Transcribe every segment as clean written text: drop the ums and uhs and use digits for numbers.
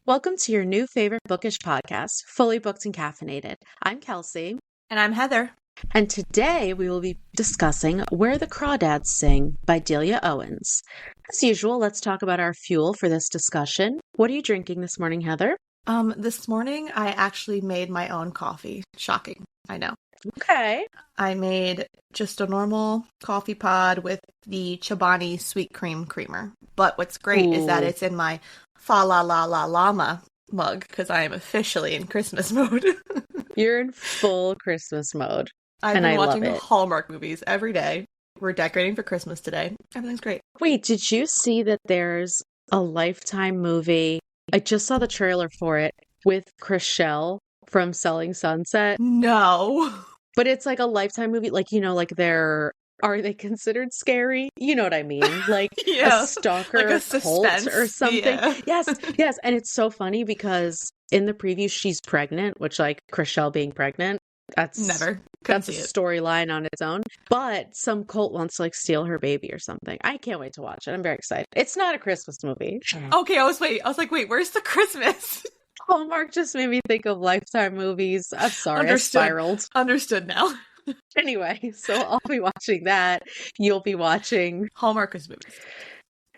Welcome to your new favorite bookish podcast, Fully Booked and Caffeinated. I'm Kelsey. And I'm Heather. And today we will be discussing Where the Crawdads Sing by Delia Owens. As usual, let's talk about our fuel for this discussion. What are you drinking this morning, Heather? This morning I actually made my own coffee. Shocking, I know. Okay. I made just a normal coffee pod with the Chobani sweet cream creamer. But what's great is that it's in my Fa La La La Llama mug because I am officially in Christmas mode. You're in full Christmas mode. I've been watching Hallmark movies every day. We're decorating for Christmas today. Everything's great. Wait, did you see that there's a Lifetime movie? I just saw the trailer for it with Chriselle from Selling Sunset. No. But it's like a Lifetime movie, like, are they considered scary? You know what I mean? Like a stalker like a cult or something. Yeah. Yes. And it's so funny because in the preview, she's pregnant, which like Chriselle being pregnant, that's a storyline on its own. But some cult wants to like steal her baby or something. I can't wait to watch it. I'm very excited. It's not a Christmas movie. Okay, I was like, wait, where's the Christmas? Hallmark just made me think of Lifetime movies. I'm sorry, I spiraled. Understood now. Anyway, so I'll be watching that. You'll be watching Hallmark movies.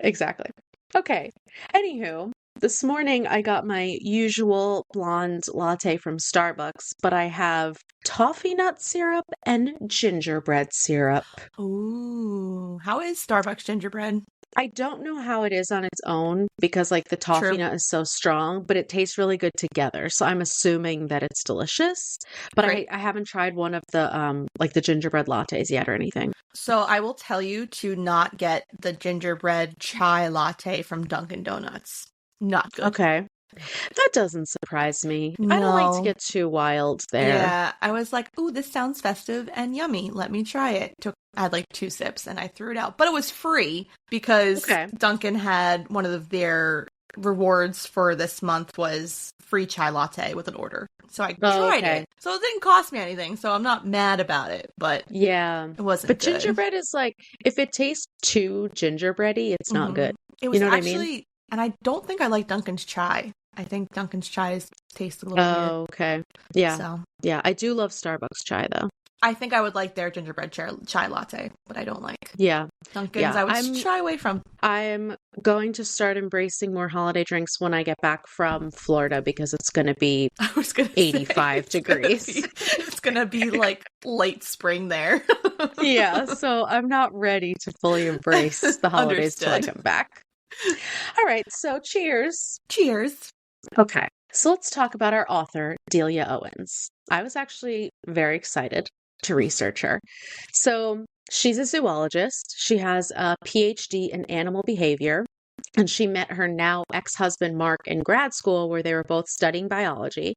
Exactly. Okay. Anywho, this morning I got my usual blonde latte from Starbucks, but I have toffee nut syrup and gingerbread syrup. Ooh, how is Starbucks gingerbread? I don't know how it is on its own because like the toffee nut is so strong, but it tastes really good together. So I'm assuming that it's delicious, but I haven't tried one of the like the gingerbread lattes yet or anything. So I will tell you to not get the gingerbread chai latte from Dunkin' Donuts. Not good. Okay. That doesn't surprise me. No. I don't like to get too wild there. Yeah, I was like, ooh, this sounds festive and yummy. Let me try it. I had like 2 sips and I threw it out. But it was free because Dunkin' had one of their rewards for this month was free chai latte with an order. So I tried it. So it didn't cost me anything. So I'm not mad about it. But yeah, it wasn't But good. Gingerbread is like, if it tastes too gingerbready, it's not good. It was what actually, I mean? And I don't think I like Dunkin's chai. I think Dunkin's chai tastes a little weird. Oh, okay. Yeah. So. Yeah, I do love Starbucks chai, though. I think I would like their gingerbread chai latte, but I don't like. Yeah. Dunkin's, I would shy away from. I'm going to start embracing more holiday drinks when I get back from Florida because it's going to be 85 degrees. It's going to be like late spring there. Yeah, so I'm not ready to fully embrace the holidays till I come back. All right, so cheers. Cheers. Okay, so let's talk about our author, Delia Owens. I was actually very excited to research her. So she's a zoologist. She has a PhD in animal behavior, and she met her now ex-husband, Mark, in grad school where they were both studying biology.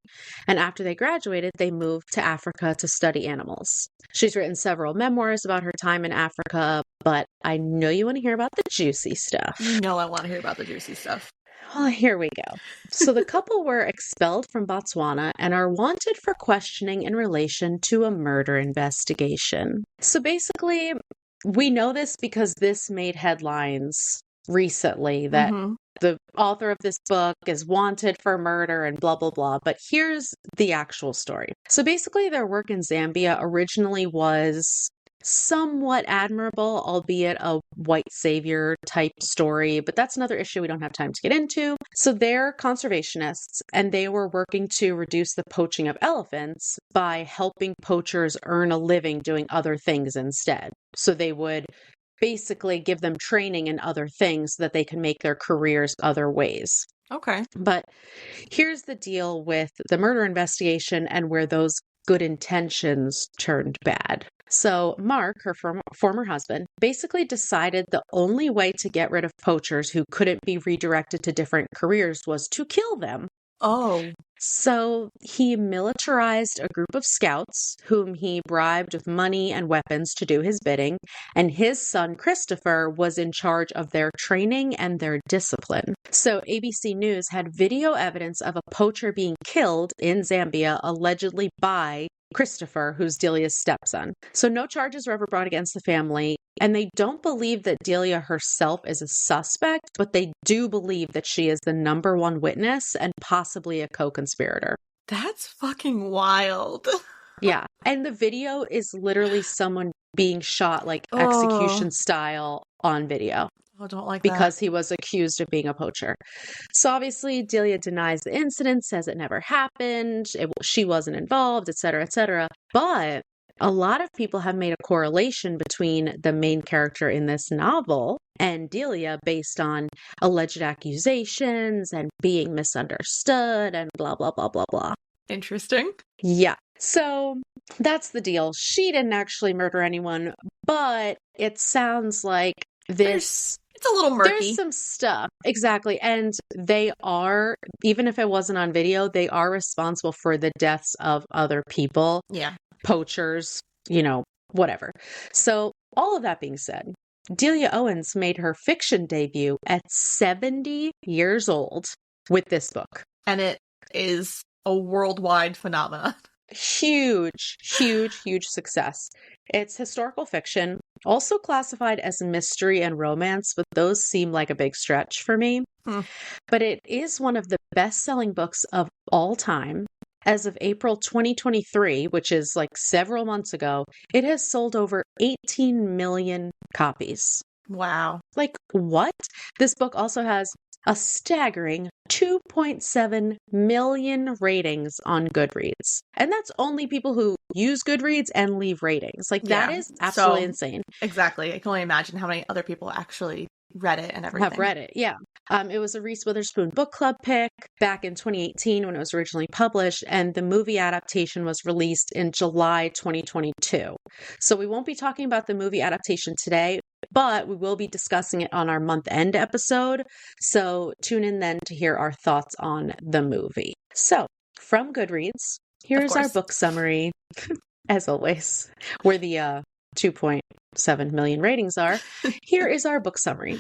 And after they graduated, they moved to Africa to study animals. She's written several memoirs about her time in Africa, but I know you want to hear about the juicy stuff. You know I want to hear about the juicy stuff. Well, here we go. So the couple were expelled from Botswana and are wanted for questioning in relation to a murder investigation. So basically, we know this because this made headlines recently that the author of this book is wanted for murder and blah, blah, blah. But here's the actual story. So basically, their work in Zambia originally was somewhat admirable, albeit a white savior type story, but that's another issue we don't have time to get into. So they're conservationists, and they were working to reduce the poaching of elephants by helping poachers earn a living doing other things instead. So they would basically give them training in other things so that they can make their careers other ways. Okay. But here's the deal with the murder investigation and where those good intentions turned bad. So Mark, her former husband, basically decided the only way to get rid of poachers who couldn't be redirected to different careers was to kill them. Oh. So he militarized a group of scouts whom he bribed with money and weapons to do his bidding, and his son Christopher was in charge of their training and their discipline. So ABC News had video evidence of a poacher being killed in Zambia, allegedly by Christopher, who's Delia's stepson. So no charges were ever brought against the family. And they don't believe that Delia herself is a suspect, but they do believe that she is the number one witness and possibly a co-conspirator. That's fucking wild. Yeah. And the video is literally someone being shot like execution style on video. Oh, don't like because that. he was accused of being a poacher. So obviously Delia denies the incident, says it never happened, she wasn't involved, etc., etc. But a lot of people have made a correlation between the main character in this novel and Delia based on alleged accusations and being misunderstood and blah, blah, blah, blah, blah. Interesting. Yeah. So that's the deal. She didn't actually murder anyone, but it sounds like this... It's a little murky. There's some stuff. Exactly. And they are, even if it wasn't on video, they are responsible for the deaths of other people. Yeah. Poachers, whatever. So all of that being said, Delia Owens made her fiction debut at 70 years old with this book. And it is a worldwide phenomenon. Huge, huge, huge success. It's historical fiction, also classified as mystery and romance, but those seem like a big stretch for me. But it is one of the best-selling books of all time. As of April 2023, which is like several months ago, it has sold over 18 million copies. Wow. Like, what? This book also has a staggering 2.7 million ratings on Goodreads. And that's only people who use Goodreads and leave ratings. Like, that is absolutely insane. Exactly. I can only imagine how many other people actually read it and everything. Have read it, yeah. It was a Reese Witherspoon book club pick back in 2018 when it was originally published, and the movie adaptation was released in July 2022. So we won't be talking about the movie adaptation today, but we will be discussing it on our month-end episode. So tune in then to hear our thoughts on the movie. So from Goodreads, here's our book summary, as always, where the 2.7 million ratings are. Here is our book summary.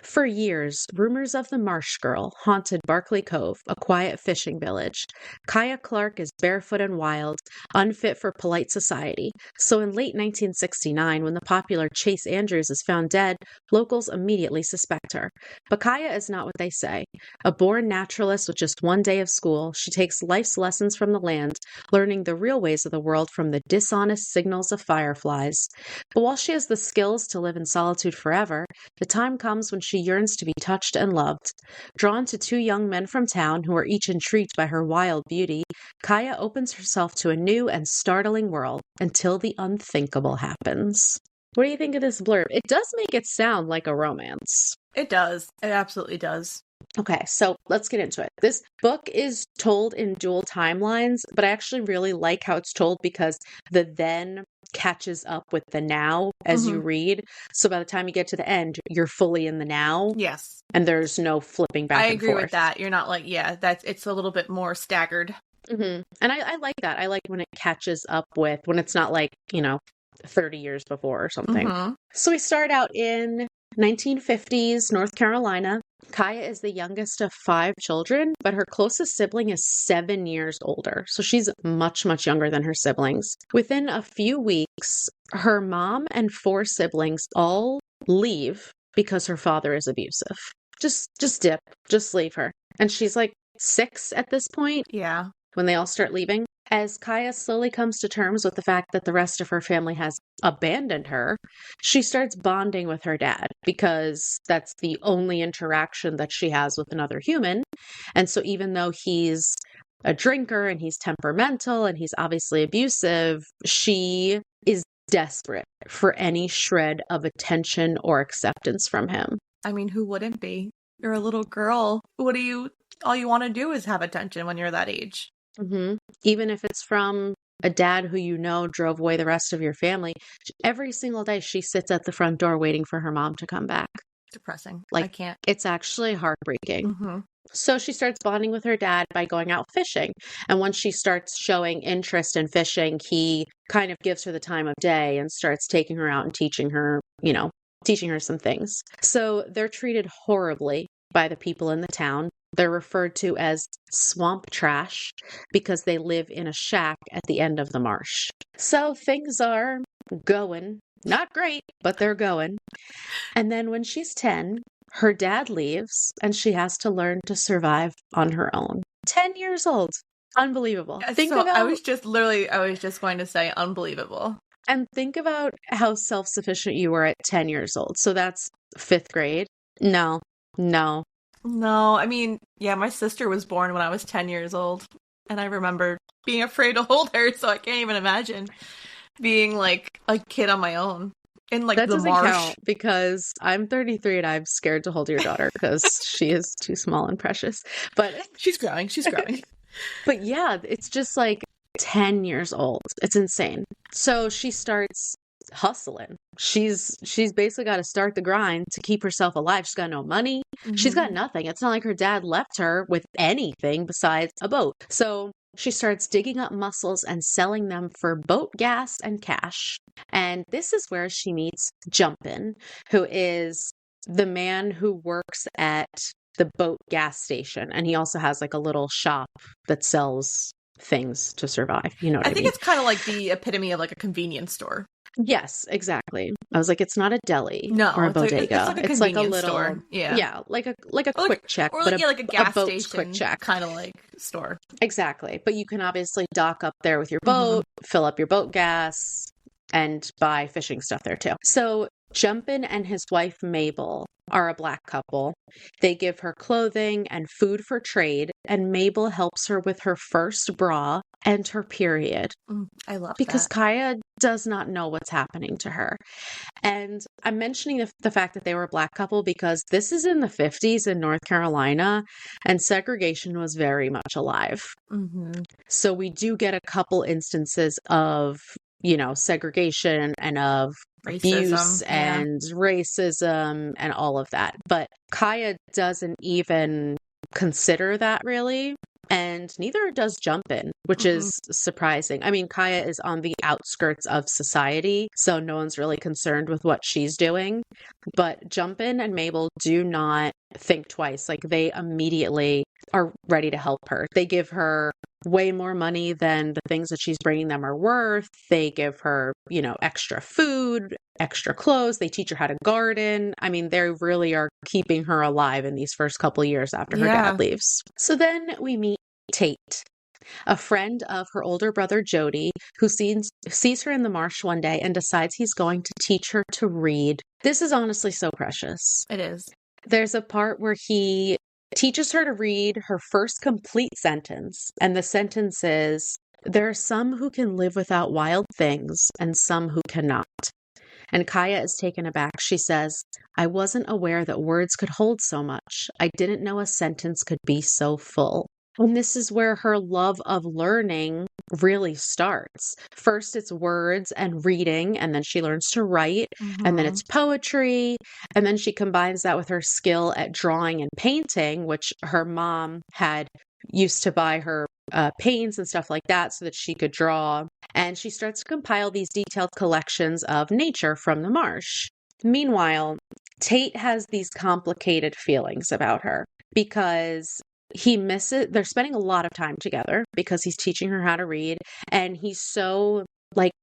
For years, rumors of the Marsh Girl haunted Barclay Cove, a quiet fishing village. Kaya Clark is barefoot and wild, unfit for polite society. So in late 1969, when the popular Chase Andrews is found dead, locals immediately suspect her. But Kaya is not what they say. A born naturalist with just one day of school, she takes life's lessons from the land, learning the real ways of the world from the dishonest signals of fireflies. But while she has the skills to live in solitude forever, the time comes when she yearns to be touched and loved. Drawn to two young men from town who are each intrigued by her wild beauty, Kaya opens herself to a new and startling world until the unthinkable happens. What do you think of this blurb? It does make it sound like a romance. It does. It absolutely does. Okay, so let's get into it. This book is told in dual timelines, but I actually really like how it's told because the then catches up with the now as you read. So by the time you get to the end, you're fully in the now. Yes. And there's no flipping back and forth. I agree with that. You're not like, it's a little bit more staggered. And I like that. I like when it catches up with, when it's not like, 30 years before or something. So we start out in 1950s, North Carolina. Kaya is the youngest of 5 children, but her closest sibling is 7 years older. So she's much, much younger than her siblings. Within a few weeks, her mom and 4 siblings all leave because her father is abusive. Just dip, just leave her. And she's like 6 at this point. Yeah. When they all start leaving. As Kaya slowly comes to terms with the fact that the rest of her family has abandoned her, she starts bonding with her dad because that's the only interaction that she has with another human. And so even though he's a drinker and he's temperamental and he's obviously abusive, she is desperate for any shred of attention or acceptance from him. I mean, who wouldn't be? You're a little girl. All you want to do is have attention when you're that age. Even if it's from a dad who drove away the rest of your family, every single day she sits at the front door waiting for her mom to come back. Depressing. Like, I can't. It's actually heartbreaking. So she starts bonding with her dad by going out fishing. And once she starts showing interest in fishing, he kind of gives her the time of day and starts taking her out and teaching her some things. So they're treated horribly by the people in the town. They're referred to as swamp trash because they live in a shack at the end of the marsh. So things are going, not great, but they're going. And then when she's 10, her dad leaves and she has to learn to survive on her own. 10 years old. Unbelievable. I was just going to say unbelievable. And think about how self-sufficient you were at 10 years old. So that's 5th grade. No. I mean, yeah, my sister was born when I was 10 years old. And I remember being afraid to hold her, so I can't even imagine being like a kid on my own in like that the doesn't marsh. Count because I'm 33 and I'm scared to hold your daughter because she is too small and precious. But she's growing. But yeah, it's just like 10 years old. It's insane. So she starts hustling. She's basically got to start the grind to keep herself alive. She's got no money. Mm-hmm. She's got nothing. It's not like her dad left her with anything besides a boat. So she starts digging up mussels and selling them for boat gas and cash. And this is where she meets Jumpin', who is the man who works at the boat gas station. And he also has like a little shop that sells things to survive. You know what I mean? I think it's kind of like the epitome of like a convenience store. Yes, exactly. I was like, it's not a deli or a bodega. It's like a little store. Yeah, like a quick check, or like, like a gas station quick check kind of like store. Exactly, but you can obviously dock up there with your boat, fill up your boat gas, and buy fishing stuff there too. So Jumpin' and his wife Mabel are a Black couple. They give her clothing and food for trade, and Mabel helps her with her first bra and her period. I love because that. Kaya does not know what's happening to her. And I'm mentioning the fact that they were a Black couple because this is in the 50s in North Carolina, and segregation was very much alive. So we do get a couple instances of, segregation and of abuse and racism and all of that. But Kaya doesn't even consider that really. And neither does Jumpin', which is surprising. I mean, Kaya is on the outskirts of society, so no one's really concerned with what she's doing. But Jumpin' and Mabel do not think twice. Like, they immediately are ready to help her. They give her way more money than the things that she's bringing them are worth. They give her, extra food, extra clothes. They teach her how to garden. I mean, they really are keeping her alive in these first couple years after her dad leaves. So then we meet Tate, a friend of her older brother Jody, who sees her in the marsh one day and decides he's going to teach her to read. This is honestly so precious. It is. There's a part where he teaches her to read her first complete sentence, and the sentence is, "There are some who can live without wild things and some who cannot." And Kaya is taken aback. She says, "I wasn't aware that words could hold so much. I didn't know a sentence could be so full." And this is where her love of learning really starts. First, it's words and reading, and then she learns to write, and then it's poetry, and then she combines that with her skill at drawing and painting, which her mom had used to buy her paints and stuff like that so that she could draw. And she starts to compile these detailed collections of nature from the marsh. Meanwhile, Tate has these complicated feelings about her because they're spending a lot of time together because he's teaching her how to read, and he's so,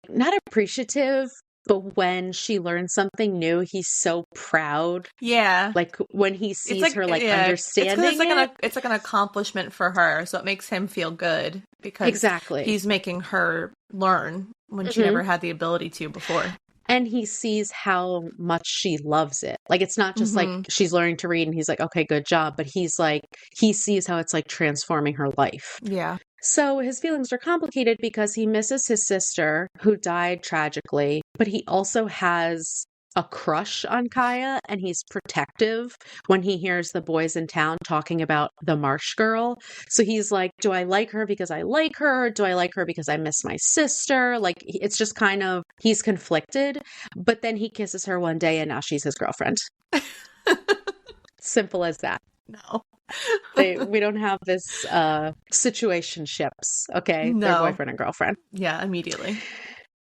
not appreciative, but when she learns something new, he's so proud. Yeah. Like when he sees her understanding it's like an accomplishment for her, so it makes him feel good because he's making her learn when she never had the ability to before. And he sees how much she loves it. Like, it's not just like she's learning to read and he's like, okay, good job. But he sees how it's like transforming her life. Yeah. So his feelings are complicated because he misses his sister who died tragically, but he also has a crush on Kaya, and he's protective when he hears the boys in town talking about the marsh girl. So he's like, do I like her because I like her? Do I like her because I miss my sister? Like, it's just kind of, he's conflicted, but then he kisses her one day and now she's his girlfriend. Simple as that. No. We don't have this situationships, okay? No. They're boyfriend and girlfriend. Yeah, immediately.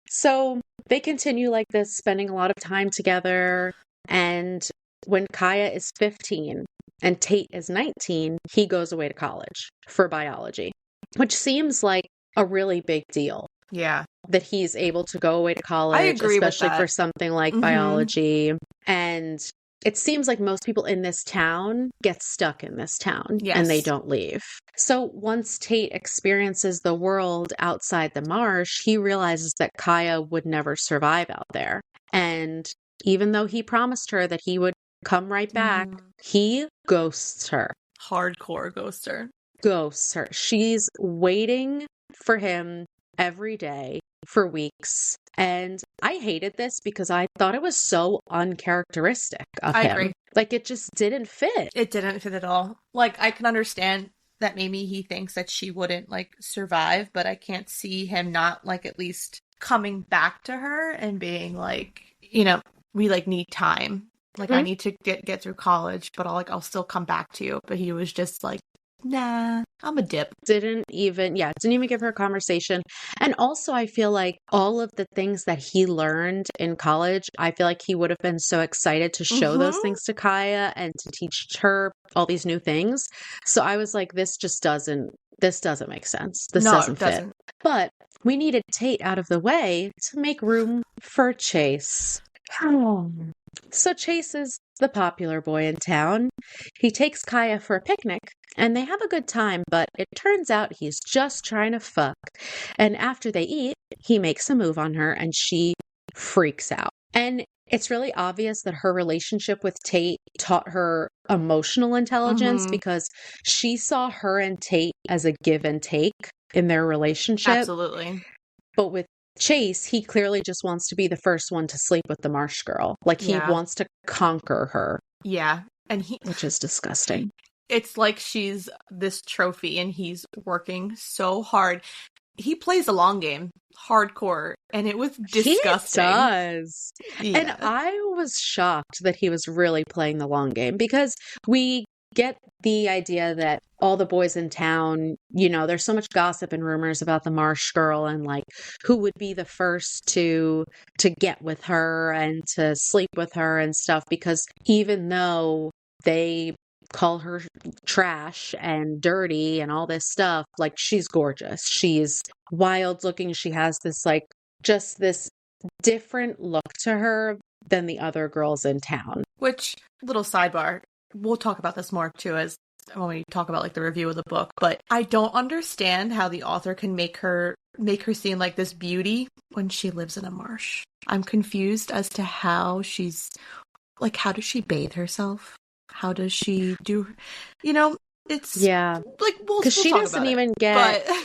So they continue like this, spending a lot of time together. And when Kaya is 15, and Tate is 19, he goes away to college for biology, which seems like a really big deal. Yeah. That he's able to go away to college, I agree with especially that. for something like biology. And it seems like most people in this town get stuck in this town and they don't leave. So once Tate experiences the world outside the marsh, he realizes that Kaya would never survive out there. And even though he promised her that he would come right back, he ghosts her. Hardcore ghoster. Ghosts her. She's waiting for him every day for weeks. And I hated this because I thought it was so uncharacteristic of him. Agree. Like, it just didn't fit. It didn't fit at all. Like, I can understand that maybe he thinks that she wouldn't, like, survive, but I can't see him not, like, at least coming back to her and being like, you know, we, like, need time. Like, I need to get through college, but I'll still come back to you. But he was just like, nah, I'm a dip. Didn't even give her a conversation. And also, I feel like all of the things that he learned in college, I feel like he would have been so excited to show those things to Kaya and to teach her all these new things. So I was like, this doesn't make sense. This doesn't fit. But we needed Tate out of the way to make room for Chase. So Chase is the popular boy in town. He takes Kaya for a picnic, and they have a good time, but it turns out he's just trying to fuck. And after they eat, he makes a move on her, and she freaks out. And it's really obvious that her relationship with Tate taught her emotional intelligence because she saw her and Tate as a give and take in their relationship. Absolutely. But with Chase, he clearly just wants to be the first one to sleep with the marsh girl. Like, he wants to conquer her. Yeah. And which is disgusting. It's like she's this trophy and he's working so hard. He plays a long game, hardcore, and it was disgusting. He does. Yeah. And I was shocked that he was really playing the long game, because we get the idea that all the boys in town, you know, there's so much gossip and rumors about the marsh girl and like who would be the first to get with her and to sleep with her and stuff, because even though they call her trash and dirty and all this stuff, like, she's gorgeous, she's wild looking, she has this like just this different look to her than the other girls in town. Which, little sidebar, we'll talk about this more too as when we talk about like the review of the book, but I don't understand how the author can make her seem like this beauty when she lives in a marsh. I'm confused as to how she's like, how does she bathe herself? How does she do, you know, it's like, we'll she talk doesn't about even it, get but...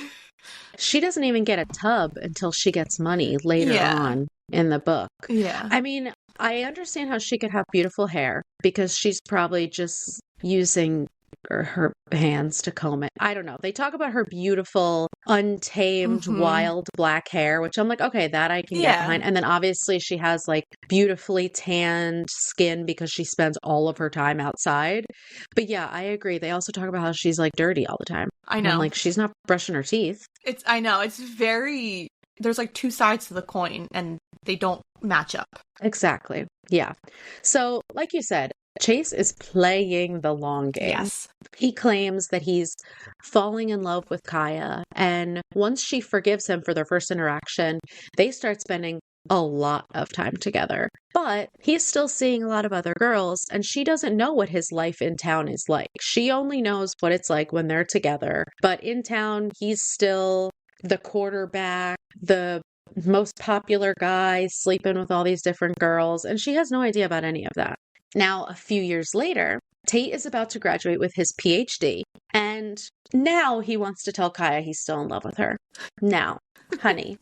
she doesn't even get a tub until she gets money later on in the book. Yeah. I mean, I understand how she could have beautiful hair because she's probably just using her hands to comb it. I don't know. They talk about her beautiful, untamed, wild black hair, which I'm like, okay, that I can get behind. And then obviously she has like beautifully tanned skin because she spends all of her time outside. But yeah, I agree. They also talk about how she's like dirty all the time. I know. And, like, she's not brushing her teeth. I know. It's very, there's like two sides to the coin and they don't match up. Exactly. Yeah. So, like you said, Chase is playing the long game. Yes. He claims that he's falling in love with Kaya, and once she forgives him for their first interaction, they start spending a lot of time together. But he's still seeing a lot of other girls, and she doesn't know what his life in town is like. She only knows what it's like when they're together. But in town, he's still the quarterback, the most popular guy, sleeping with all these different girls, and she has no idea about any of that. Now, a few years later, Tate is about to graduate with his PhD, and now he wants to tell Kaya he's still in love with her. Now, honey.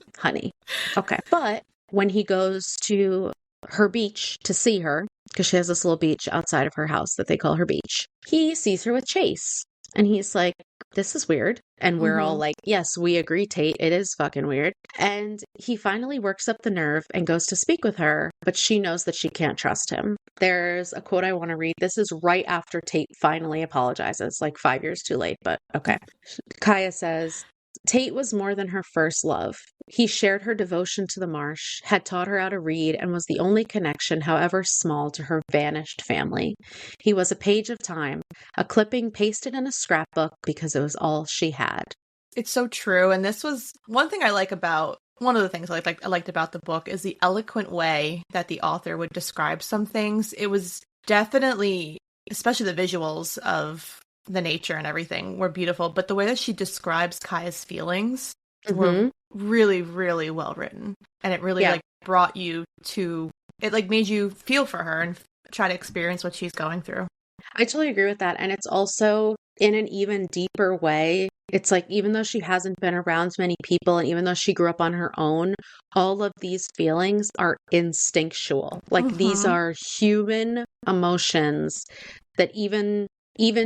Okay. But when he goes to her beach to see her, because she has this little beach outside of her house that they call her beach, he sees her with Chase. And he's like, this is weird. And we're all like, yes, we agree, Tate. It is fucking weird. And he finally works up the nerve and goes to speak with her, but she knows that she can't trust him. There's a quote I want to read. This is right after Tate finally apologizes, like 5 years too late, but okay. Kaya says, Tate was more than her first love. He shared her devotion to the marsh, had taught her how to read, and was the only connection, however small, to her vanished family. He was a page of time, a clipping pasted in a scrapbook because it was all she had. It's so true. And this was one of the things I liked about the book is the eloquent way that the author would describe some things. It was definitely, especially the visuals of the nature and everything were beautiful, but the way that she describes Kaya's feelings were really, really well written. And it really brought you to, it made you feel for her and try to experience what she's going through. I totally agree with that. And it's also in an even deeper way. It's like, even though she hasn't been around many people and even though she grew up on her own, all of these feelings are instinctual. Like these are human emotions that even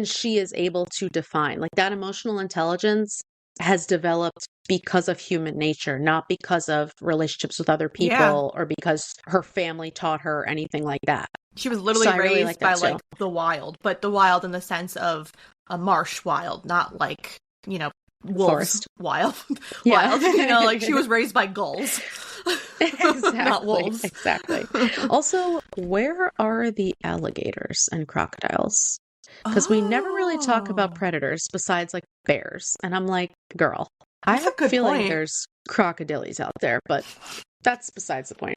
she is able to define. Like that emotional intelligence has developed because of human nature, not because of relationships with other people or because her family taught her or anything like that. She was literally raised by the wild, but the wild in the sense of a marsh wild, not like, wolves Forest. Wild. Wild, she was raised by gulls. Exactly, not wolves. Exactly. Also, where are the alligators and crocodiles? Because we never really talk about predators besides like bears. And I'm like, girl, I have a feeling there's crocodilies out there, but that's besides the point.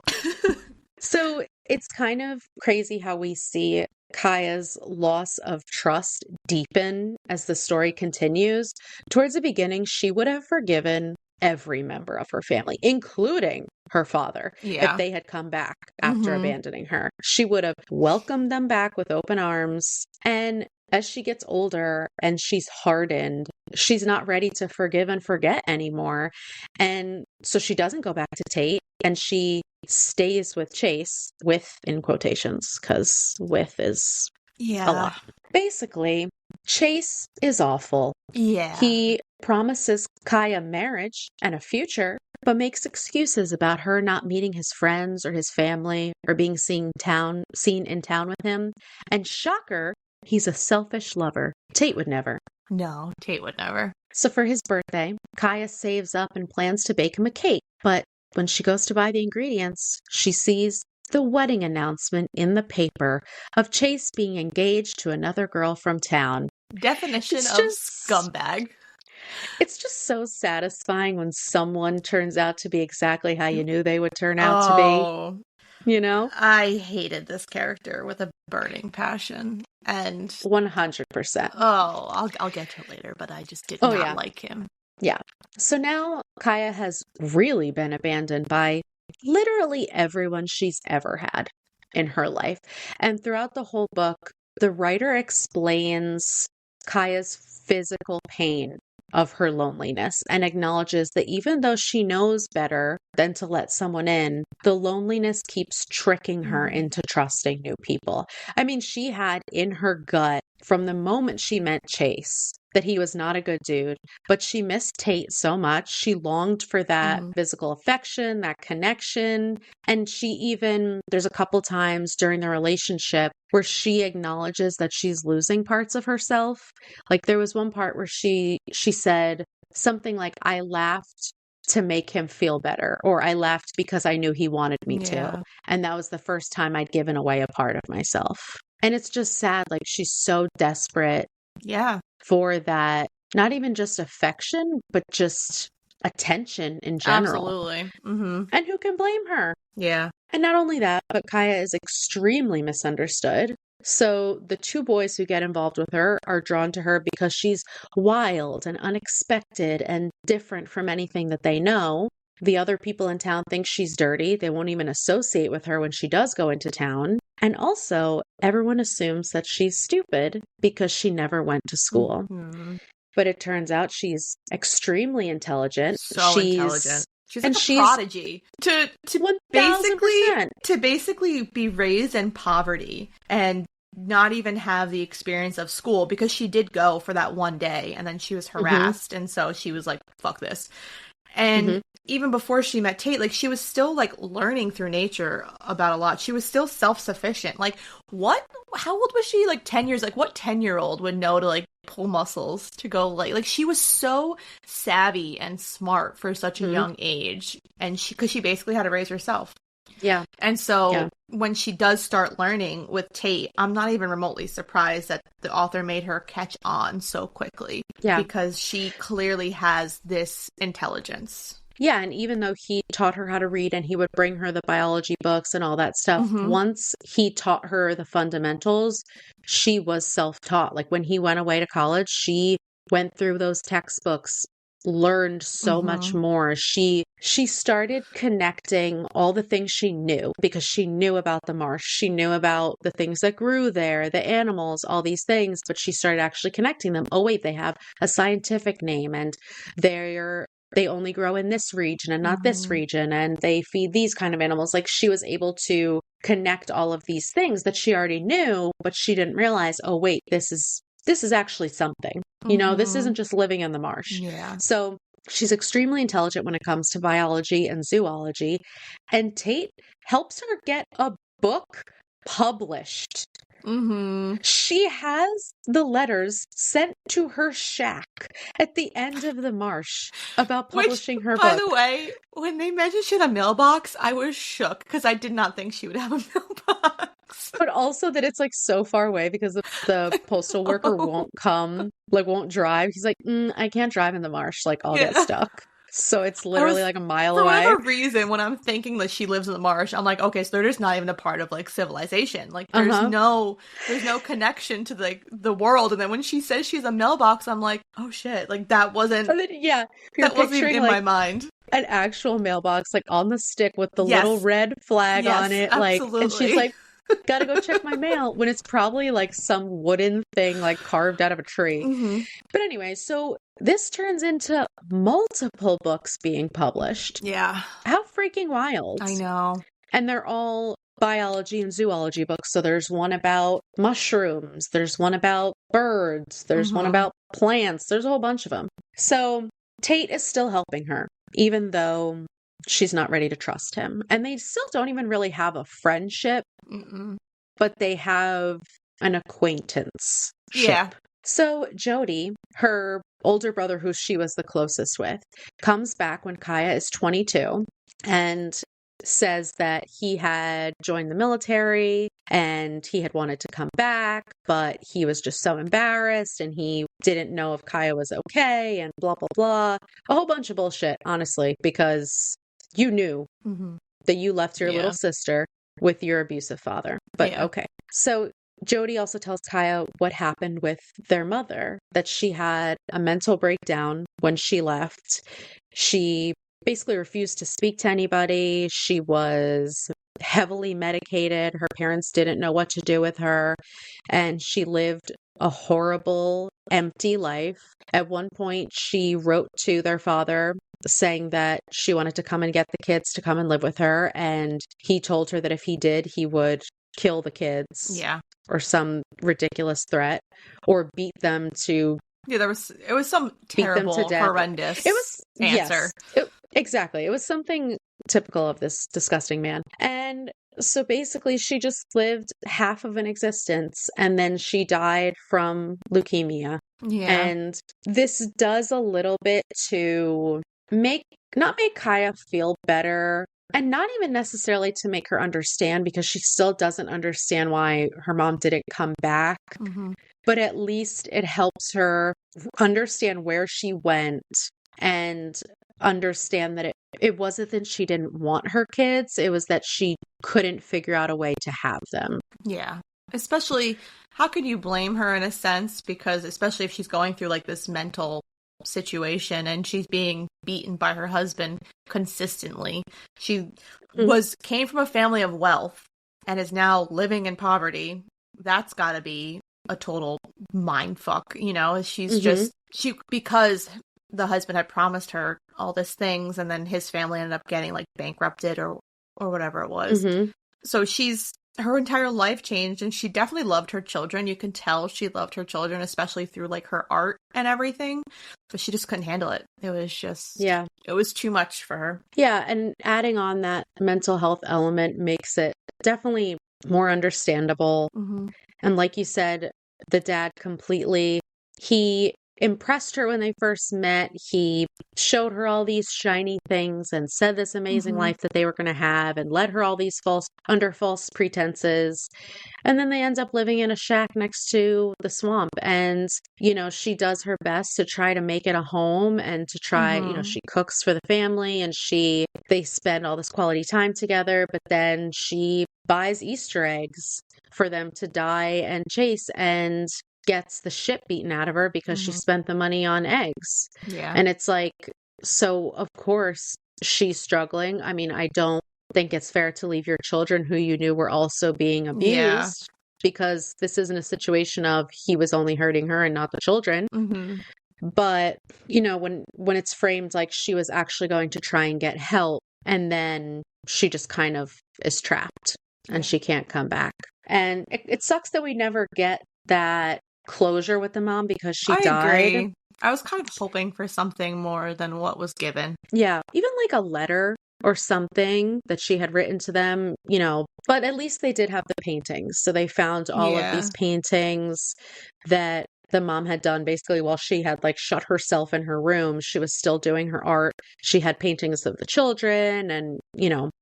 So it's kind of crazy how we see Kaya's loss of trust deepen as the story continues. Towards the beginning, she would have forgiven every member of her family, including her father, if they had come back after abandoning her. She would have welcomed them back with open arms. And as she gets older and she's hardened, she's not ready to forgive and forget anymore. And so she doesn't go back to Tate, and she stays with Chase, with in quotations, because with is a lot. Basically, Chase is awful. Yeah. He promises Kaya marriage and a future, but makes excuses about her not meeting his friends or his family or being seen in town with him. And shocker, he's a selfish lover. Tate would never. No, Tate would never. So for his birthday, Kaya saves up and plans to bake him a cake. But when she goes to buy the ingredients, she sees the wedding announcement in the paper of Chase being engaged to another girl from town. Definition of scumbag. It's just so satisfying when someone turns out to be exactly how you knew they would turn out to be. I hated this character with a burning passion. And 100%. I'll get to it later, but I just did not like him. Yeah. So now Kaya has really been abandoned by literally everyone she's ever had in her life. And throughout the whole book, the writer explains Kaya's physical pain of her loneliness and acknowledges that even though she knows better than to let someone in, the loneliness keeps tricking her into trusting new people. I mean, she had in her gut from the moment she met Chase that he was not a good dude, but she missed Tate so much. She longed for that physical affection, that connection. And there's a couple times during the relationship where she acknowledges that she's losing parts of herself. Like there was one part where she said something like, I laughed to make him feel better, or I laughed because I knew he wanted me to. And that was the first time I'd given away a part of myself. And it's just sad. Like she's so desperate. Yeah. For that, not even just affection, but just attention in general. Absolutely. Mm-hmm. And who can blame her? Yeah. And not only that, but Kaya is extremely misunderstood. So the two boys who get involved with her are drawn to her because she's wild and unexpected and different from anything that they know. The other people in town think she's dirty. They won't even associate with her when she does go into town. And also, everyone assumes that she's stupid because she never went to school. Mm-hmm. But it turns out she's extremely intelligent. Intelligent. She's like a prodigy. To basically be raised in poverty and not even have the experience of school, because she did go for that one day and then she was harassed. And so she was like, fuck this. And even before she met Tate, like she was still like learning through nature about a lot. She was still self-sufficient. Like how old was she? Like 10 years? Like what 10-year-old would know to like pull muscles to go like she was so savvy and smart for such a young age, and because she basically had to raise herself. Yeah. And so when she does start learning with Tate, I'm not even remotely surprised that the author made her catch on so quickly. Yeah. Because she clearly has this intelligence. Yeah, and even though he taught her how to read and he would bring her the biology books and all that stuff, once he taught her the fundamentals, she was self-taught. Like when he went away to college, she went through those textbooks, learned so much more. She started connecting all the things she knew because she knew about the marsh. She knew about the things that grew there, the animals, all these things, but she started actually connecting them. Oh, wait, they have a scientific name and they only grow in this region and not this region, and they feed these kind of animals. Like she was able to connect all of these things that she already knew, but she didn't realize, oh, wait, this is actually something. You know, this isn't just living in the marsh. Yeah. So she's extremely intelligent when it comes to biology and zoology, and Tate helps her get a book published. She has the letters sent to her shack at the end of the marsh about publishing her book. By the way, when they mentioned she had a mailbox, I was shook because I did not think she would have a mailbox. But also that it's like so far away because the postal worker won't come, like won't drive. He's like, I can't drive in the marsh. Like I'll get stuck. So it's literally like a mile away. For whatever reason, when I'm thinking that she lives in the marsh, I'm like, okay, so they're just not even a part of like civilization. Like there's no connection to like the world. And then when she says she's a mailbox, I'm like, oh shit, like that wasn't. And then, that wasn't even in my mind. An actual mailbox, like on the stick with the little red flag on it, absolutely. Like, and she's like, gotta go check my mail, when it's probably like some wooden thing like carved out of a tree. But anyway, so this turns into multiple books being published. Yeah. How freaking wild. I know. And they're all biology and zoology books. So there's one about mushrooms, there's one about birds, there's one about plants, there's a whole bunch of them. So Tate is still helping her, even though she's not ready to trust him. And they still don't even really have a friendship, but they have an acquaintance. Yeah. So Jody, her older brother, who she was the closest with, comes back when Kaya is 22 and says that he had joined the military and he had wanted to come back, but he was just so embarrassed and he didn't know if Kaya was okay and blah, blah, blah. A whole bunch of bullshit, honestly, because you knew that you left your little sister with your abusive father. But okay. So Jody also tells Kaya what happened with their mother, that she had a mental breakdown when she left. She basically refused to speak to anybody. She was heavily medicated. Her parents didn't know what to do with her. And she lived a horrible, empty life. At one point, she wrote to their father saying that she wanted to come and get the kids to come and live with her. And he told her that if he did, he would kill the kids. Yeah. Or some ridiculous threat, or beat them to. Yeah, it was some terrible, horrendous answer. Yes, exactly. It was something typical of this disgusting man. And so basically she just lived half of an existence and then she died from leukemia. Yeah. And this does a little bit to not make Kaya feel better, and not even necessarily to make her understand, because she still doesn't understand why her mom didn't come back. But at least it helps her understand where she went and understand that it wasn't that she didn't want her kids. It was that she couldn't figure out a way to have them. Yeah. Especially, how could you blame her in a sense? Because especially if she's going through like this mental situation and she's being beaten by her husband consistently. She came from a family of wealth and is now living in poverty. That's got to be a total mind fuck, you know? She's because the husband had promised her all these things and then his family ended up getting like bankrupted or whatever it was. So her entire life changed, and she definitely loved her children. You can tell she loved her children, especially through like her art and everything, but she just couldn't handle it. It was just, it was too much for her. Yeah. And adding on that mental health element makes it definitely more understandable. And like you said, the dad completely, he impressed her when they first met. He showed her all these shiny things and said this amazing life that they were going to have and led her all these under false pretenses. And then they end up living in a shack next to the swamp. And, she does her best to try to make it a home and to try, she cooks for the family and they spend all this quality time together. But then she buys Easter eggs for them to die and chase and gets the shit beaten out of her because she spent the money on eggs. Yeah. And it's like, so of course she's struggling. I mean, I don't think it's fair to leave your children who you knew were also being abused because this isn't a situation of he was only hurting her and not the children. But, when it's framed like she was actually going to try and get help and then she just kind of is trapped and she can't come back. And it sucks that we never get that closure with the mom because she died. Agree. I was kind of hoping for something more than what was given. Yeah, even like a letter or something that she had written to them, but at least they did have the paintings. So they found all of these paintings that the mom had done basically while she had like shut herself in her room. She was still doing her art. She had paintings of the children and,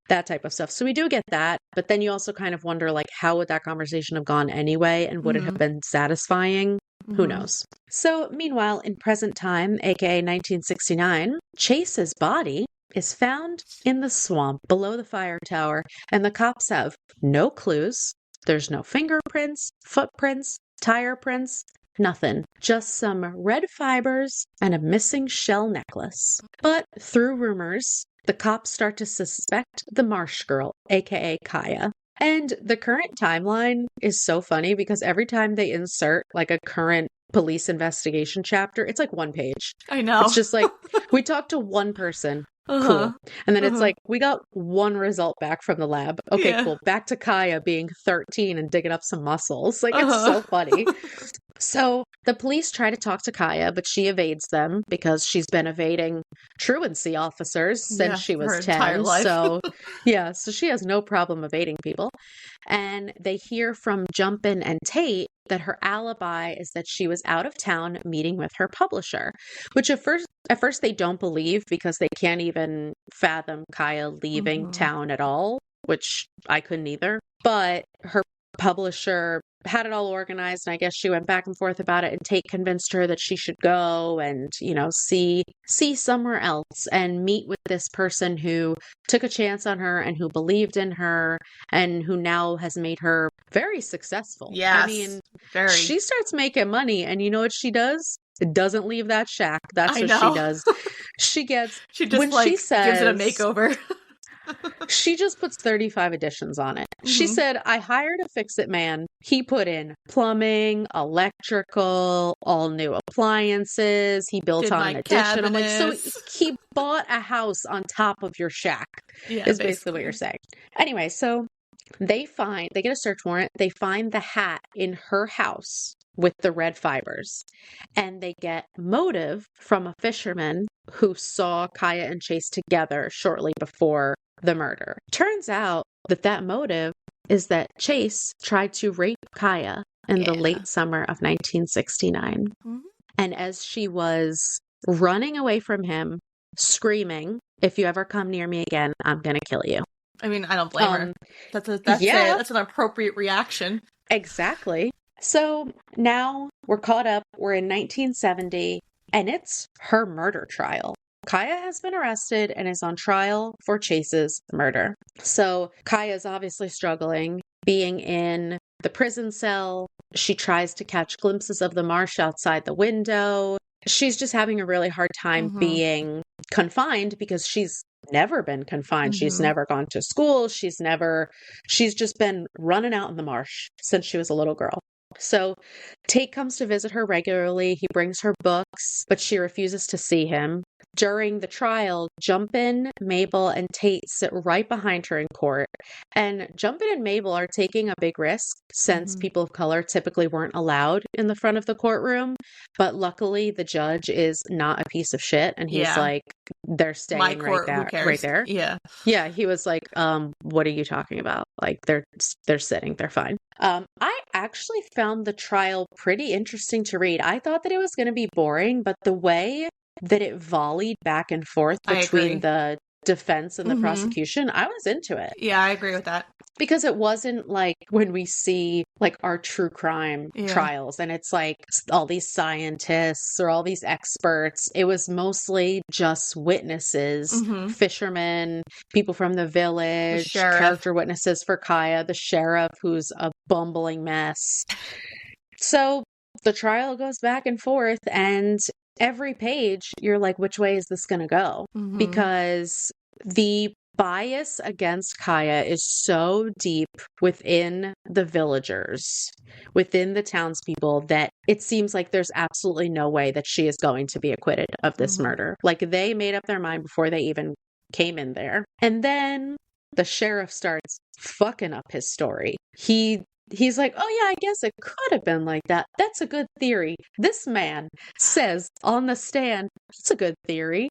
that type of stuff. So we do get that. But then you also kind of wonder, like, how would that conversation have gone anyway? And would it have been satisfying? Who knows? So meanwhile, in present time, aka 1969, Chase's body is found in the swamp below the fire tower, and the cops have no clues. There's no fingerprints, footprints, tire prints, nothing. Just some red fibers and a missing shell necklace. But through rumors, the cops start to suspect the Marsh girl, aka Kaya. And the current timeline is so funny because every time they insert like a current police investigation chapter, it's like one page. I know. It's just like, we talked to one person. Cool. And then it's like, we got one result back from the lab. Okay, cool. Back to Kaya being 13 and digging up some muscles. Like, it's so funny. So the police try to talk to Kaya, but she evades them because she's been evading truancy officers since she was 10. So so she has no problem evading people. And they hear from Jumpin' and Tate that her alibi is that she was out of town meeting with her publisher, which at first they don't believe because they can't even fathom Kaya leaving town at all, which I couldn't either. But her publisher had it all organized, and I guess she went back and forth about it, and Tate convinced her that she should go and, see somewhere else and meet with this person who took a chance on her and who believed in her and who now has made her very successful. Yes, I mean, very. She starts making money, and you know what she does? It doesn't leave that shack. That's what she does. She just gives it a makeover. She just puts 35 additions on it. She said, I hired a fix-it man. He put in plumbing, electrical, all new appliances. He built on an addition. I'm like, so he bought a house on top of your shack, is basically what you're saying. Anyway, so they get a search warrant. They find the hat in her house with the red fibers, and they get motive from a fisherman who saw Kaya and Chase together shortly before the murder. Turns out that motive is that Chase tried to rape Kaya in the late summer of 1969. And as she was running away from him, screaming, "If you ever come near me again, I'm gonna kill you." I mean, I don't blame her. That's an appropriate reaction. Exactly. So now we're caught up. We're in 1970, and it's her murder trial. Kaya has been arrested and is on trial for Chase's murder. So Kaya is obviously struggling being in the prison cell. She tries to catch glimpses of the marsh outside the window. She's just having a really hard time being confined because she's never been confined. She's never gone to school. She's just been running out in the marsh since she was a little girl. So Tate comes to visit her regularly. He brings her books, but she refuses to see him. during the trial, Jumpin, Mabel, and Tate sit right behind her in court. And Jumpin and Mabel are taking a big risk since people of color typically weren't allowed in the front of the courtroom. But luckily, the judge is not a piece of shit. And he's like, they're staying My court, who cares? right there. Yeah. Yeah, he was like, what are you talking about? Like, they're sitting, they're fine. I actually found the trial pretty interesting to read. I thought that it was going to be boring, but the way that it volleyed back and forth between the defense and the prosecution, I was into it. Yeah, I agree with that. Because it wasn't like when we see like our true crime trials and it's like all these scientists or all these experts. It was mostly just witnesses, fishermen, people from the village, character witnesses for Kaya, the sheriff who's a bumbling mess. So the trial goes back and forth, and every page you're like, which way is this going to go? Because the bias against Kaya is so deep within the villagers, within the townspeople, that it seems like there's absolutely no way that she is going to be acquitted of this murder. Like, they made up their mind before they even came in there. And then the sheriff starts fucking up his story. He's like, oh yeah, I guess it could have been like that. That's a good theory. This man says on the stand, it's a good theory.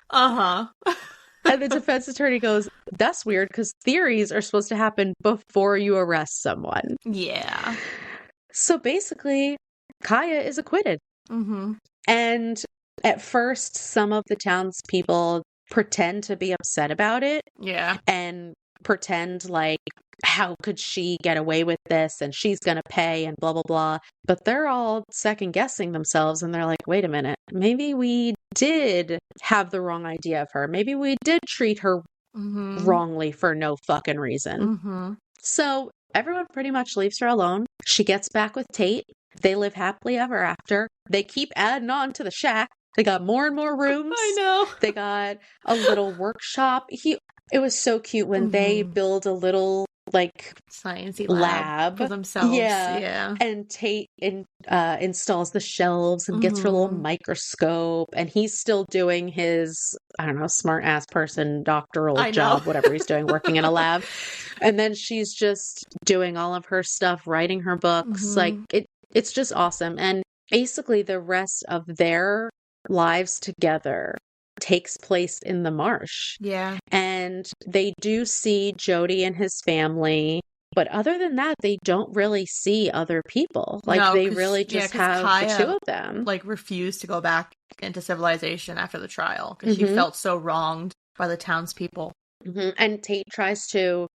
And the defense attorney goes, that's weird because theories are supposed to happen before you arrest someone. Yeah. So basically, Kaya is acquitted. And at first, some of the townspeople pretend to be upset about it. Yeah. And pretend like, how could she get away with this? And she's going to pay and blah, blah, blah. But they're all second guessing themselves. And they're like, wait a minute, maybe we did have the wrong idea of her. Maybe we did treat her wrongly for no fucking reason. So everyone pretty much leaves her alone. She gets back with Tate. They live happily ever after. They keep adding on to the shack. They got more and more rooms. I know. They got a little workshop. It was so cute when they build a little like sciencey lab for themselves. Yeah. And Tate installs the shelves and gets her little microscope, and he's still doing his, I don't know, smart ass person doctoral job, whatever he's doing, working in a lab. And then she's just doing all of her stuff, writing her books. Like it's just awesome. And basically the rest of their lives together takes place in the marsh. Yeah. And they do see Jody and his family, but other than that, they don't really see other people. Like, they really just have Kaya, the two of them. Like, refused to go back into civilization after the trial because she felt so wronged by the townspeople. And Tate tries to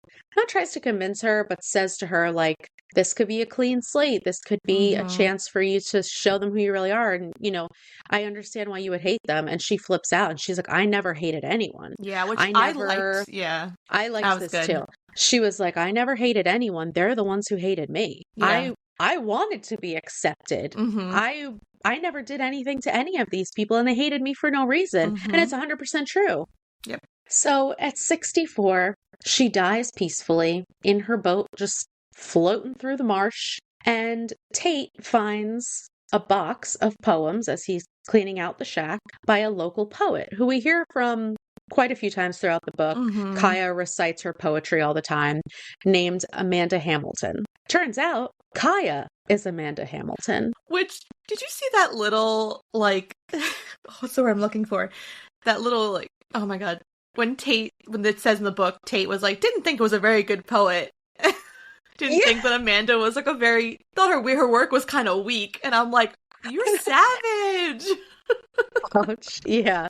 convince her, but says to her, like, this could be a clean slate. This could be a chance for you to show them who you really are. And, you know, I understand why you would hate them. And she flips out and she's like, I never hated anyone. Yeah, which I liked. Yeah. I liked this too. She was like, I never hated anyone. They're the ones who hated me. Yeah. I wanted to be accepted. I never did anything to any of these people and they hated me for no reason. And it's 100% true. Yep. So at 64, she dies peacefully in her boat, just floating through the marsh. And Tate finds a box of poems as he's cleaning out the shack by a local poet who we hear from quite a few times throughout the book. Kaya recites her poetry all the time, named Amanda Hamilton. Turns out Kaya is Amanda Hamilton. Which, did you see that little, like, what's the word I'm looking for? That little, like, oh my God. When it says in the book, Tate was like, didn't think it was a very good poet. Didn't think that Amanda was like thought her work was kind of weak. And I'm like, you're savage. Ouch. Yeah.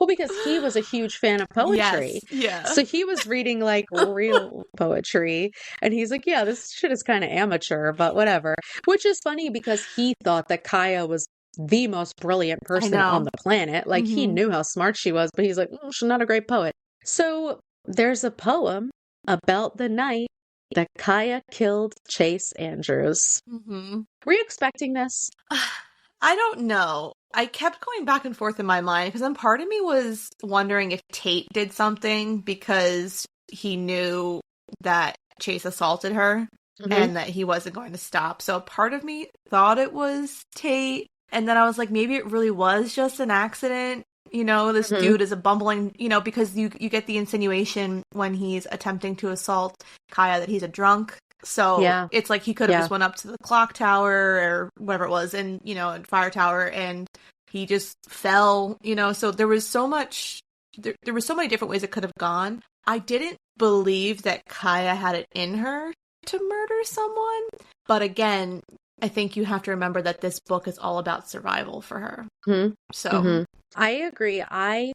Well, because he was a huge fan of poetry. Yes. Yeah. So he was reading like real poetry. And he's like, yeah, this shit is kind of amateur, but whatever. Which is funny because he thought that Kaya was the most brilliant person on the planet. Like, he knew how smart she was, but he's like, she's not a great poet. So there's a poem about the night that Kaya killed Chase Andrews. Were you expecting this? I don't know. I kept going back and forth in my mind because then part of me was wondering if Tate did something because he knew that Chase assaulted her and that he wasn't going to stop. So part of me thought it was Tate. And then I was like, maybe it really was just an accident. This dude is a bumbling, because you get the insinuation when he's attempting to assault Kaya that he's a drunk. So it's like he could have just went up to the clock tower or whatever it was, and fire tower, and he just fell. So there was so much. There were so many different ways it could have gone. I didn't believe that Kaya had it in her to murder someone, but again, I think you have to remember that this book is all about survival for her. Mm-hmm. So mm-hmm. I agree. I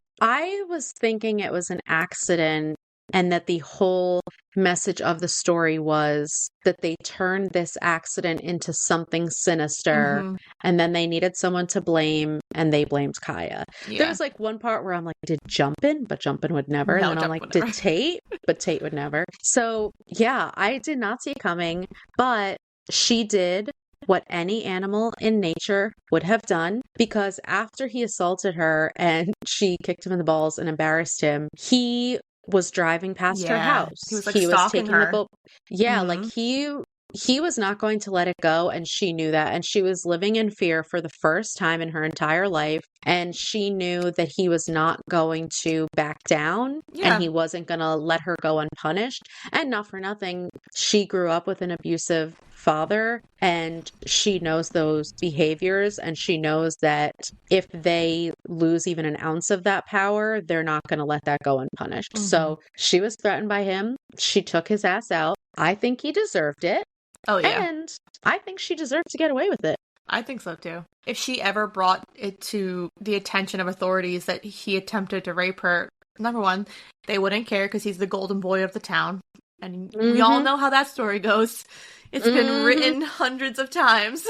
was thinking it was an accident, and that the whole message of the story was that they turned this accident into something sinister, and then they needed someone to blame, and they blamed Kaya. Yeah. There was like one part where I'm like, did Jumpin'? But Jumpin' would never. No, and then I'm like, did Tate? But Tate would never. So yeah, I did not see it coming, but she did what any animal in nature would have done, because after he assaulted her and she kicked him in the balls and embarrassed him, he was driving past her house. He was like stalking taking her. The boat. Yeah, like he was not going to let it go, and she knew that, and she was living in fear for the first time in her entire life, and she knew that he was not going to back down, and he wasn't going to let her go unpunished. And not for nothing, she grew up with an abusive father, and she knows those behaviors, and she knows that if they lose even an ounce of that power, they're not going to let that go unpunished. So she was threatened by him. She took his ass out. I think he deserved it. Oh, yeah. And I think she deserved to get away with it. I think so, too. If she ever brought it to the attention of authorities that he attempted to rape her, number one, they wouldn't care because he's the golden boy of the town. And we all know how that story goes. It's been written hundreds of times.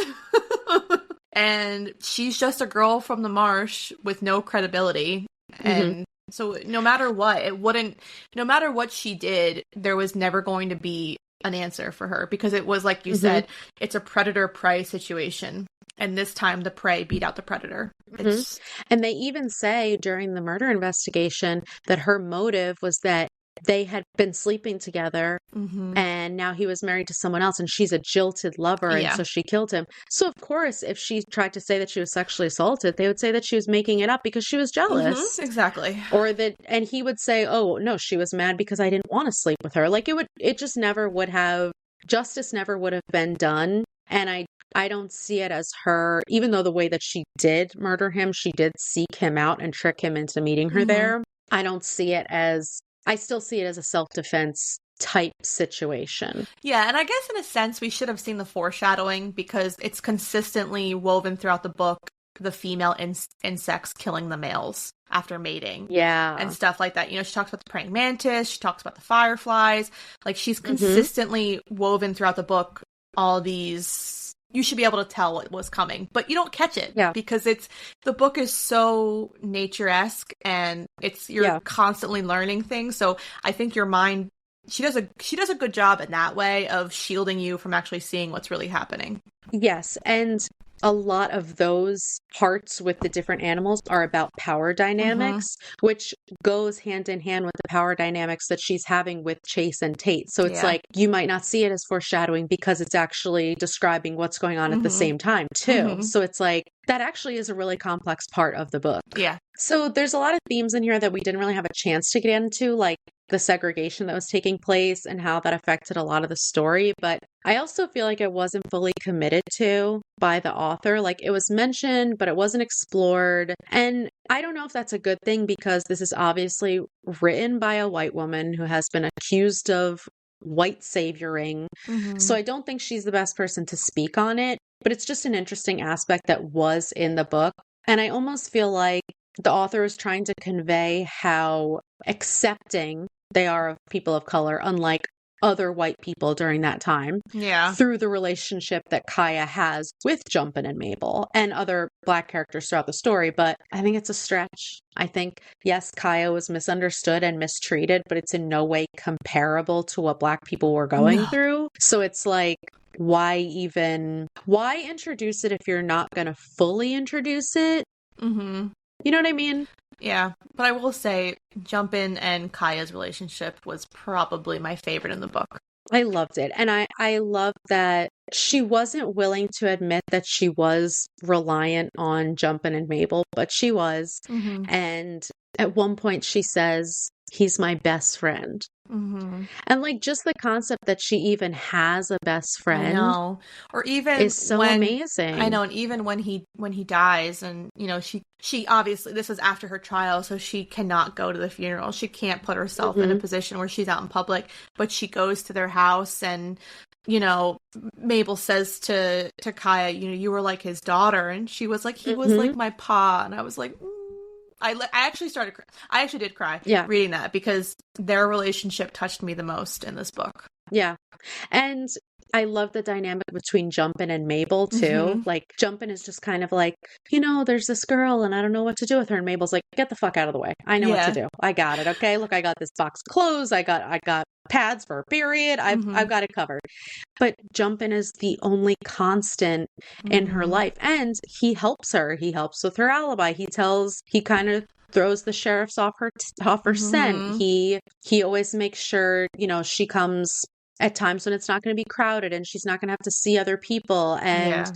And she's just a girl from the marsh with no credibility. And so no matter what she did, there was never going to be an answer for her, because it was, like you said, it's a predator-prey situation. And this time the prey beat out the predator. And they even say during the murder investigation that her motive was that they had been sleeping together, and now he was married to someone else, and she's a jilted lover, and so she killed him. So of course, if she tried to say that she was sexually assaulted, they would say that she was making it up because she was jealous. Exactly. Or that, and he would say, oh no, she was mad because I didn't want to sleep with her. Like it just never would have, justice never would have been done. And I don't see it as her, even though the way that she did murder him, she did seek him out and trick him into meeting her there. I don't see it as, I still see it as a self-defense type situation. Yeah, and I guess in a sense we should have seen the foreshadowing, because it's consistently woven throughout the book, the female insects killing the males after mating. Yeah. And stuff like that. She talks about the praying mantis, she talks about the fireflies. Like, she's consistently woven throughout the book all these. You should be able to tell what was coming, but you don't catch it because the book is so nature-esque, and you're constantly learning things. So I think your mind, she does a good job in that way of shielding you from actually seeing what's really happening. Yes, and a lot of those parts with the different animals are about power dynamics, which goes hand in hand with the power dynamics that she's having with Chase and Tate. So it's like, you might not see it as foreshadowing because it's actually describing what's going on at the same time too. So it's like, that actually is a really complex part of the book. Yeah. So there's a lot of themes in here that we didn't really have a chance to get into, like the segregation that was taking place and how that affected a lot of the story. But I also feel like it wasn't fully committed to by the author. Like, it was mentioned, but it wasn't explored. And I don't know if that's a good thing, because this is obviously written by a white woman who has been accused of white savioring. So I don't think she's the best person to speak on it, but it's just an interesting aspect that was in the book. And I almost feel like the author is trying to convey how accepting they are of people of color, unlike other white people during that time. Yeah. Through the relationship that Kaya has with Jumpin' and Mabel and other Black characters throughout the story. But I think it's a stretch. I think, yes, Kaya was misunderstood and mistreated, but it's in no way comparable to what Black people were going through. So it's like, why introduce it if you're not going to fully introduce it? You know what I mean? Yeah, but I will say Jumpin' and Kaya's relationship was probably my favorite in the book. I loved it. And I love that she wasn't willing to admit that she was reliant on Jumpin' and Mabel, but she was. Mm-hmm. And at one point she says, he's my best friend. Mm-hmm. And like just the concept that she even has a best I friend know. Or even is so amazing. I know, and even when he dies, and you know, she obviously, this was after her trial, so she cannot go to the funeral. She can't put herself in a position where she's out in public, but she goes to their house, and you know, Mabel says to Kaya, you know, you were like his daughter, and she was like, he was like my pa, and I was like, I actually I actually did cry reading that, because their relationship touched me the most in this book. Yeah. And I love the dynamic between Jumpin' and Mabel too. Mm-hmm. Like Jumpin' is just kind of like, you know, there's this girl and I don't know what to do with her. And Mabel's like, get the fuck out of the way. I know what to do. I got it. Okay. Look, I got this box of clothes. I got pads for a period. I've got it covered. But Jumpin' is the only constant in her life. And he helps her. He helps with her alibi. He kind of throws the sheriffs off her scent. He always makes sure, you know, she comes at times when it's not going to be crowded and she's not going to have to see other people. And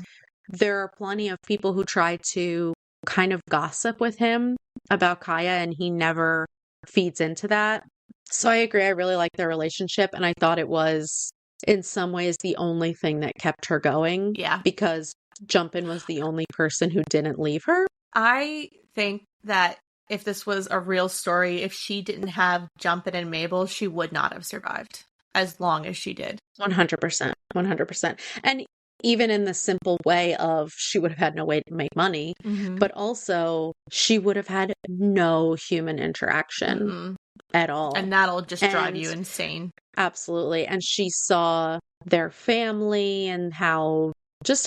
there are plenty of people who try to kind of gossip with him about Kaya, and he never feeds into that. So I agree. I really like their relationship, and I thought it was in some ways the only thing that kept her going. Yeah. Because Jumpin' was the only person who didn't leave her. I think that if this was a real story, if she didn't have Jumpin' and Mabel, she would not have survived as long as she did. 100%. 100%. And even in the simple way of she would have had no way to make money, but also she would have had no human interaction at all. And that'll just drive you insane. Absolutely. And she saw their family and how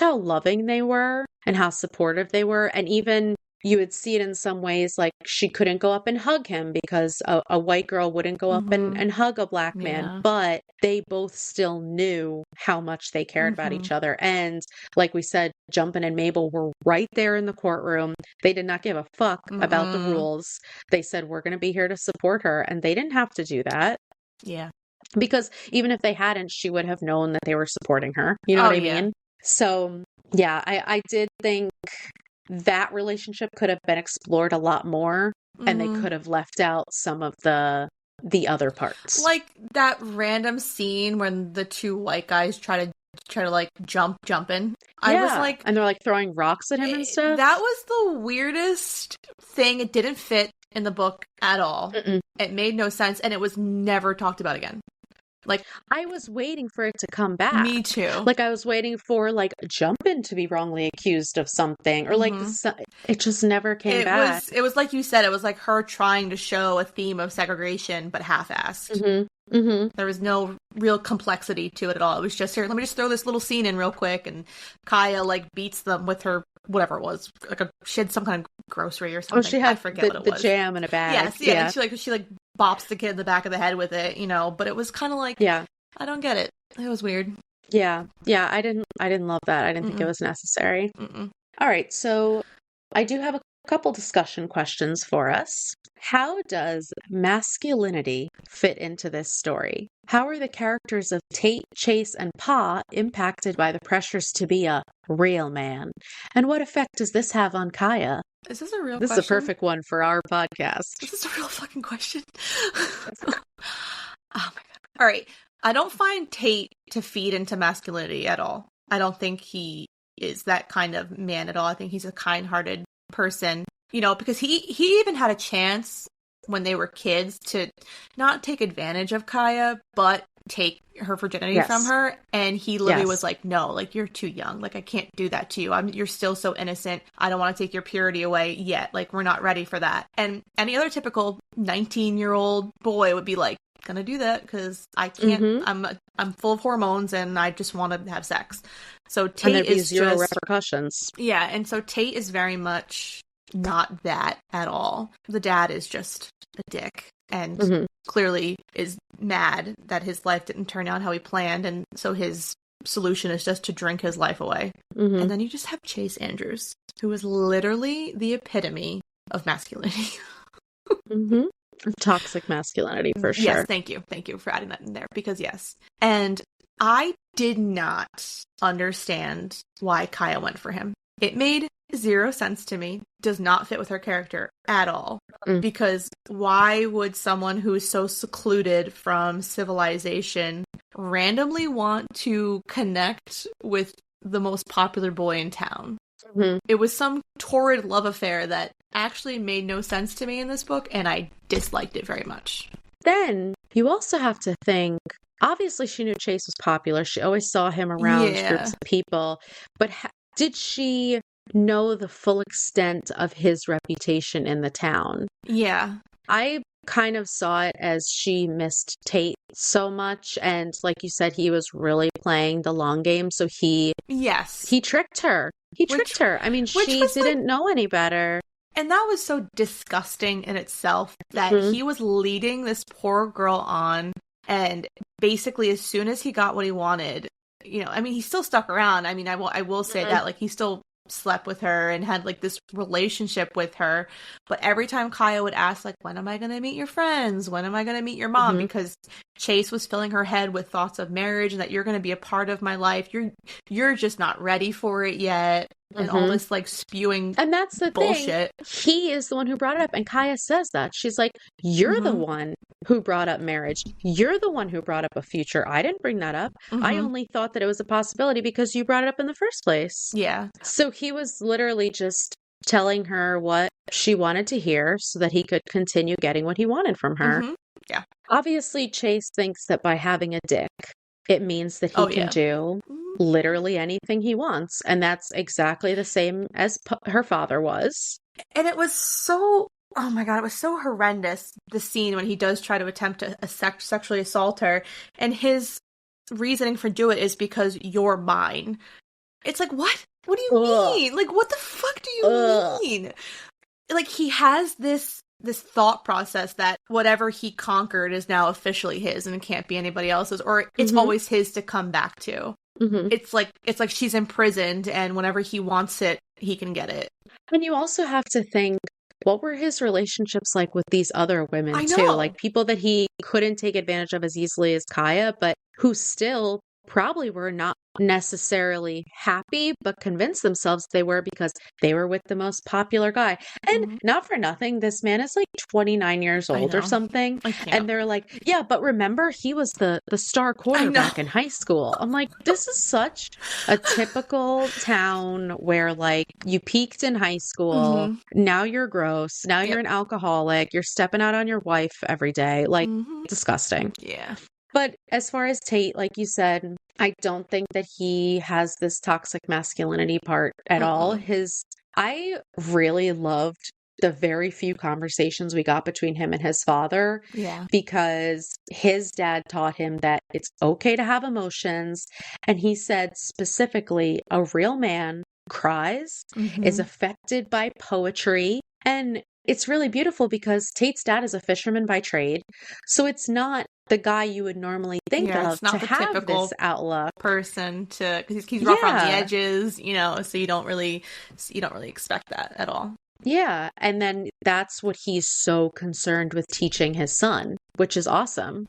loving they were and how supportive they were. And even you would see it in some ways, like she couldn't go up and hug him because a white girl wouldn't go up and hug a black man, but they both still knew how much they cared about each other. And like we said, Jumpin' and Mabel were right there in the courtroom. They did not give a fuck about the rules. They said, we're going to be here to support her. And they didn't have to do that. Yeah. Because even if they hadn't, she would have known that they were supporting her. You know what I mean? So yeah, I did think that relationship could have been explored a lot more, and they could have left out some of the other parts. Like that random scene when the two white guys try to like jump in. I was like, and they're like throwing rocks at him and stuff. That was the weirdest thing. It didn't fit in the book at all. It made no sense, and it was never talked about again. Like, I was waiting for it to come back. Me too. Like, I was waiting for, like, Jumpin' to be wrongly accused of something. Or, like, it just never came back. It was like you said, it was like her trying to show a theme of segregation, but half-assed. There was no real complexity to it at all. It was just, here, let me just throw this little scene in real quick, and Kaya, like, beats them with her, whatever it was. Like, she had some kind of grocery or something. Oh, she had I forget what it was. The jam in a bag. Yes, yeah. And she bops the kid in the back of the head with it, you know, but it was kind of like, I don't get it. It was weird. Yeah, I didn't love that. I didn't think it was necessary. All right, so I do have a couple discussion questions for us. How does masculinity fit into this story? How are the characters of Tate, Chase, and Pa impacted by the pressures to be a real man? And what effect does this have on Kaya? Is this a real question? This is a perfect one for our podcast. Is this a real fucking question? Oh my god. All right. I don't find Tate to feed into masculinity at all. I don't think he is that kind of man at all. I think he's a kind-hearted person, you know, because he even had a chance when they were kids to not take advantage of Kaya, but take her virginity from her. And he literally was like, no, like, you're too young. Like, I can't do that to you. You're still so innocent. I don't want to take your purity away yet. Like, we're not ready for that. And any other typical 19-year-old boy would be like, gonna do that because I can't, I'm full of hormones and I just want to have sex. So Tate is zero repercussions. Yeah. And so Tate is very much not that at all. The dad is just a dick and clearly is mad that his life didn't turn out how he planned, and so his solution is just to drink his life away. And then you just have Chase Andrews, who is literally the epitome of masculinity. Toxic masculinity, for sure. Yes, thank you for adding that in there, because yes. And I did not understand why Kaya went for him. It made zero sense to me. Does not fit with her character at all. Because why would someone who's so secluded from civilization randomly want to connect with the most popular boy in town? It was some torrid love affair that actually made no sense to me in this book, and I disliked it very much. Then you also have to think, obviously she knew Chase was popular. She always saw him around groups of people. But did she know the full extent of his reputation in the town? Yeah. I kind of saw it as she missed Tate so much, and like you said, he was really playing the long game, so he tricked her. He tricked her. I mean, she didn't know any better. And that was so disgusting in itself, that he was leading this poor girl on, and basically as soon as he got what he wanted, I mean, he still stuck around. I mean, I will say that, like, he still slept with her and had like this relationship with her, but every time Kaya would ask, like, when am I going to meet your friends, when am I going to meet your mom, because Chase was filling her head with thoughts of marriage and that you're going to be a part of my life, you're just not ready for it yet, and all this like spewing, and that's the bullshit thing. He is the one who brought it up, and Kaya says that she's like, you're the one who brought up marriage, you're the one who brought up a future. I didn't bring that up. I only thought that it was a possibility because you brought it up in the first place. So he was literally just telling her what she wanted to hear so that he could continue getting what he wanted from her. Obviously Chase thinks that by having a dick, it means that he can do literally anything he wants. And that's exactly the same as her father was. And it was so, oh my God, it was so horrendous, the scene when he does try to attempt to sexually assault her. And his reasoning for do it is because you're mine. It's like, what? What do you mean? Like, what the fuck do you mean? Like, he has this thought process that whatever he conquered is now officially his and it can't be anybody else's, or it's always his to come back to. It's like she's imprisoned, and whenever he wants it, he can get it. And you also have to think, what were his relationships like with these other women too? Like people that he couldn't take advantage of as easily as Kaya, but who still probably were not necessarily happy, but convinced themselves they were because they were with the most popular guy. And not for nothing, this man is like 29 years old or something. And they're like, yeah, but remember, he was the star quarterback in high school. I'm like, this is such a typical town where like you peaked in high school. Now you're gross. Now you're an alcoholic. You're stepping out on your wife every day. Like, disgusting. Yeah. But as far as Tate, like you said, I don't think that he has this toxic masculinity part at all. I really loved the very few conversations we got between him and his father. Because his dad taught him that it's okay to have emotions. And he said specifically, a real man cries, is affected by poetry. And it's really beautiful because Tate's dad is a fisherman by trade. So it's not the guy you would normally think of to have this outlook person, to because he's rough around the edges, so you don't really expect that at all. Yeah, and then that's what he's so concerned with teaching his son, which is awesome.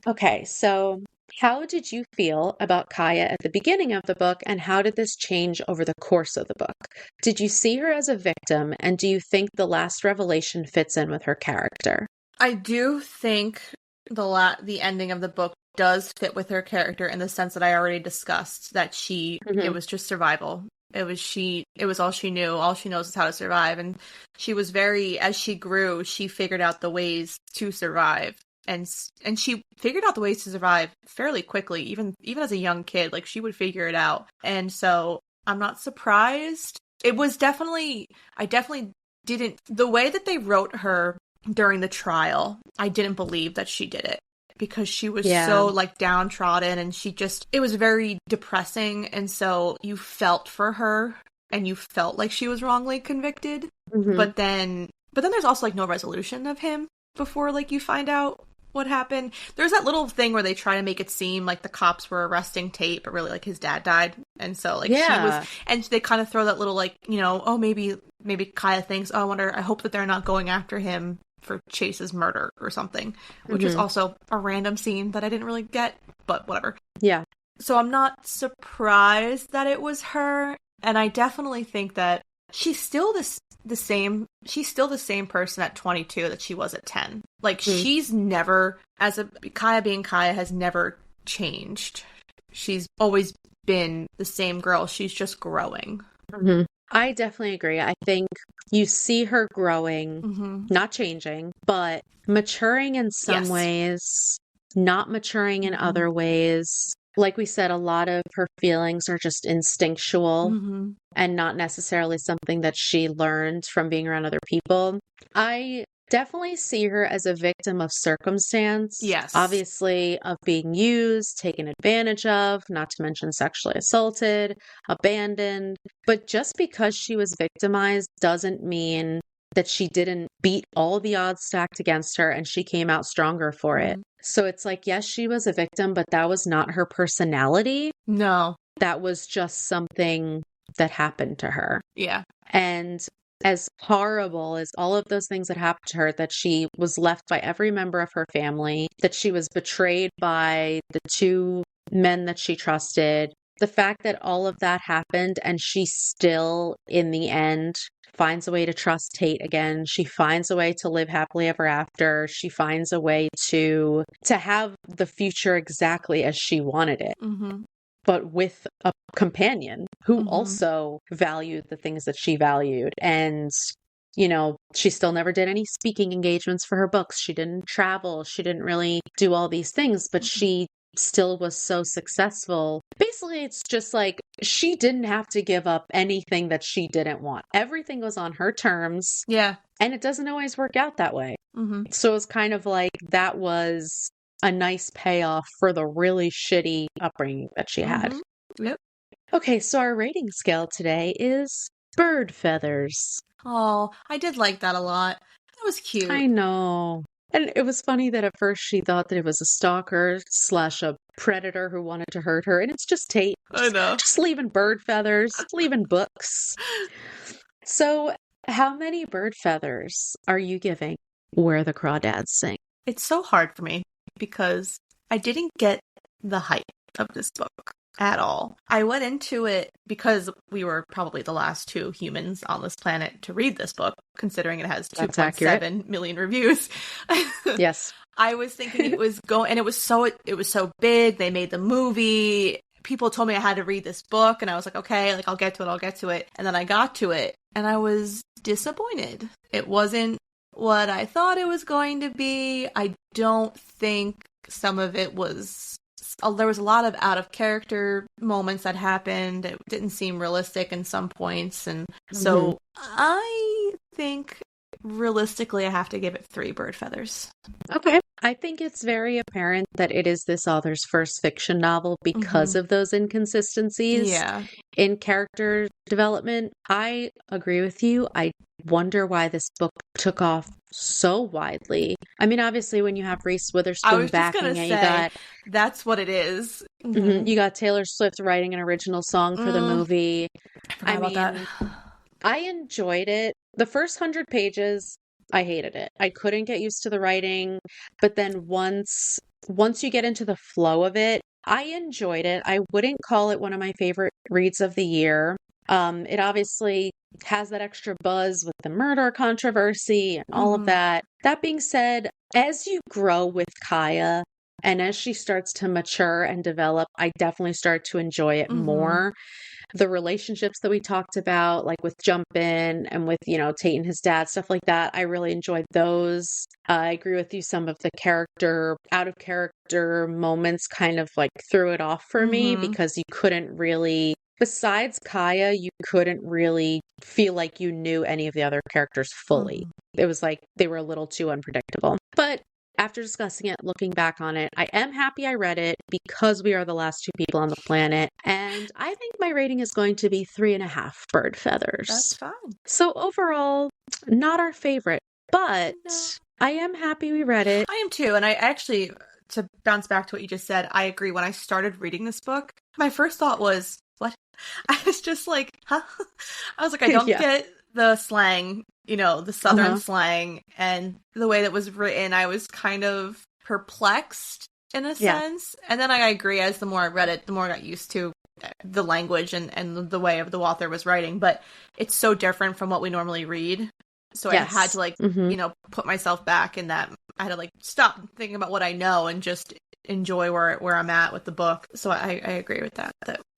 Okay, so how did you feel about Kaya at the beginning of the book, and how did this change over the course of the book? Did you see her as a victim, and do you think the last revelation fits in with her character? I do think the ending of the book does fit with her character in the sense that I already discussed, that it was just survival. It was all she knew. All she knows is how to survive. And she was as she grew, she figured out the ways to survive. And she figured out the ways to survive fairly quickly, even as a young kid. Like, she would figure it out. And so I'm not surprised. I definitely didn't, the way that they wrote her during the trial, I didn't believe that she did it, because she was so like downtrodden, and it was very depressing. And so you felt for her and you felt like she was wrongly convicted. But then there's also like no resolution of him before like you find out what happened. There's that little thing where they try to make it seem like the cops were arresting Tate, but really like his dad died. And so like she was, and they kind of throw that little like, oh, maybe Kaya thinks, oh, I hope that they're not going after him for Chase's murder or something, which is also a random scene that I didn't really get, but whatever. Yeah. So I'm not surprised that it was her, and I definitely think that she's still the same. She's still the same person at 22 that she was at 10. Like she's never, as a Kaya being Kaya, has never changed. She's always been the same girl. She's just growing. Mm-hmm. I definitely agree. I think you see her growing, not changing, but maturing in some ways, not maturing in other ways. Like we said, a lot of her feelings are just instinctual and not necessarily something that she learned from being around other people. I definitely see her as a victim of circumstance. Yes. Obviously, of being used, taken advantage of, not to mention sexually assaulted, abandoned. But just because she was victimized doesn't mean that she didn't beat all the odds stacked against her and she came out stronger for it. So it's like, yes, she was a victim, but that was not her personality. No. That was just something that happened to her. Yeah. And as horrible as all of those things that happened to her, that she was left by every member of her family, that she was betrayed by the two men that she trusted, the fact that all of that happened and she still, in the end, finds a way to trust Tate again. She finds a way to live happily ever after. She finds a way to have the future exactly as she wanted it. But with a companion who also valued the things that she valued. And, you know, she still never did any speaking engagements for her books. She didn't travel. She didn't really do all these things, but she still was so successful. Basically, it's just like she didn't have to give up anything that she didn't want. Everything was on her terms. Yeah. And it doesn't always work out that way. So it's kind of like that was a nice payoff for the really shitty upbringing that she had. Yep. Okay, so our rating scale today is bird feathers. Oh, I did like that a lot. That was cute. I know. And it was funny that at first she thought that it was a stalker / a predator who wanted to hurt her. And it's just Tate. I know. Just leaving bird feathers, leaving books. So how many bird feathers are you giving Where the Crawdads Sing? It's so hard for me because I didn't get the hype of this book at all. I went into it because we were probably the last two humans on this planet to read this book, considering it has 2.7 million reviews. Yes. I was thinking it was going, and it was so big. They made the movie. People told me I had to read this book, and I was like, okay, like I'll get to it. And then I got to it, and I was disappointed. It wasn't what I thought it was going to be. I don't think some of it was... There was a lot of out-of-character moments that happened. It didn't seem realistic in some points, and so I think realistically I have to give it 3 bird feathers. Okay. I think it's very apparent that it is this author's first fiction novel because of those inconsistencies in character development. I agree with you. I wonder why this book took off so widely. I mean, obviously, when you have Reese Witherspoon backing it, you got... That's what it is. You got Taylor Swift writing an original song for the movie. I forgot about that. I enjoyed it. The first 100 pages, I hated it. I couldn't get used to the writing, but then once you get into the flow of it, I enjoyed it. I wouldn't call it one of my favorite reads of the year. It obviously has that extra buzz with the murder controversy and all of that. That being said, as you grow with Kaya and as she starts to mature and develop, I definitely start to enjoy it more. The relationships that we talked about, like with Jumpin' and with, Tate and his dad, stuff like that, I really enjoyed those. I agree with you. Some of the out of character moments kind of like threw it off for me because you couldn't really, besides Kaya, you couldn't really feel like you knew any of the other characters fully. It was like they were a little too unpredictable. But after discussing it, looking back on it, I am happy I read it because we are the last 2 people on the planet. And I think my rating is going to be 3.5 bird feathers. That's fine. So overall, not our favorite, but I am happy we read it. I am too. And I actually, to bounce back to what you just said, I agree. When I started reading this book, my first thought was, what? I was just like, huh? I was like, I don't get the slang, the Southern slang, and the way that was written. I was kind of perplexed in a sense. And then I agree, as the more I read it, the more I got used to the language and the way of the author was writing. But it's so different from what we normally read. So I had to, like, you know, put myself back in that. I had to, like, stop thinking about what I know and just enjoy where I'm at with the book. So I agree with that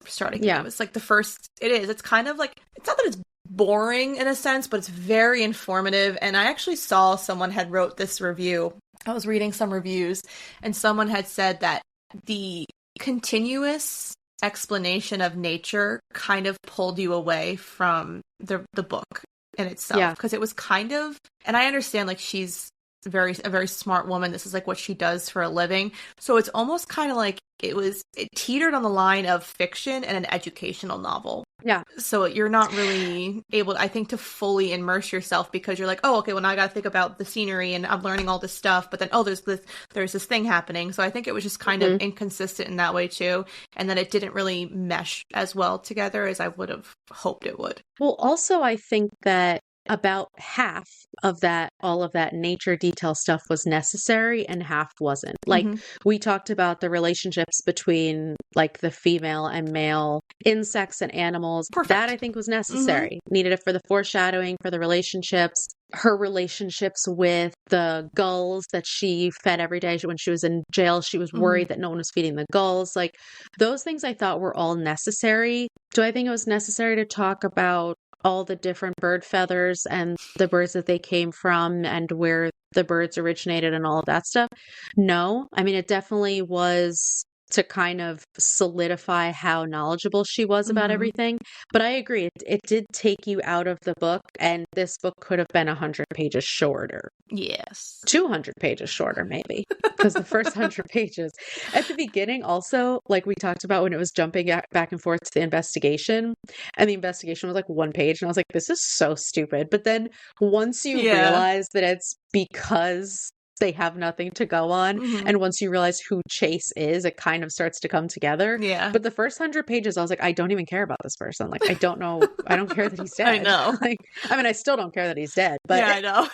starting it was like the first, it's kind of like, it's not that it's boring in a sense, but it's very informative. And I actually saw someone had wrote this review. I was reading some reviews and someone had said that the continuous explanation of nature kind of pulled you away from the book in itself, because it was kind of, and I understand, like, she's a very smart woman. This is, like, what she does for a living. So it's almost kind of like it teetered on the line of fiction and an educational novel. Yeah. So you're not really able, I think, to fully immerse yourself, because you're like, oh, okay, well, now I got to think about the scenery and I'm learning all this stuff. But then, oh, there's this thing happening. So I think it was just kind of inconsistent in that way too. And then it didn't really mesh as well together as I would have hoped it would. Well, also, I think that about half of that, all of that nature detail stuff was necessary and half wasn't. Like, we talked about the relationships between, like, the female and male insects and animals. Perfect. That I think was necessary. Needed it for the foreshadowing, for the relationships. Her relationships with the gulls that she fed every day. When she was in jail, she was worried that no one was feeding the gulls. Like, those things I thought were all necessary. Do I think it was necessary to talk about all the different bird feathers and the birds that they came from and where the birds originated and all of that stuff? No. I mean, it definitely was to kind of solidify how knowledgeable she was about everything. But I agree, it did take you out of the book, and this book could have been 100 pages shorter. Yes. 200 pages shorter, maybe, because the first 100 pages at the beginning, also, like we talked about when it was jumping back and forth to the investigation, and the investigation was like 1 page, and I was like, this is so stupid. But then once you realize that it's because they have nothing to go on, and once you realize who Chase is, it kind of starts to come together. Yeah. But the first 100 pages, I was like, I don't even care about this person. Like, I don't know. I don't care that he's dead. I know. Like, I mean, I still don't care that he's dead. But yeah, I know.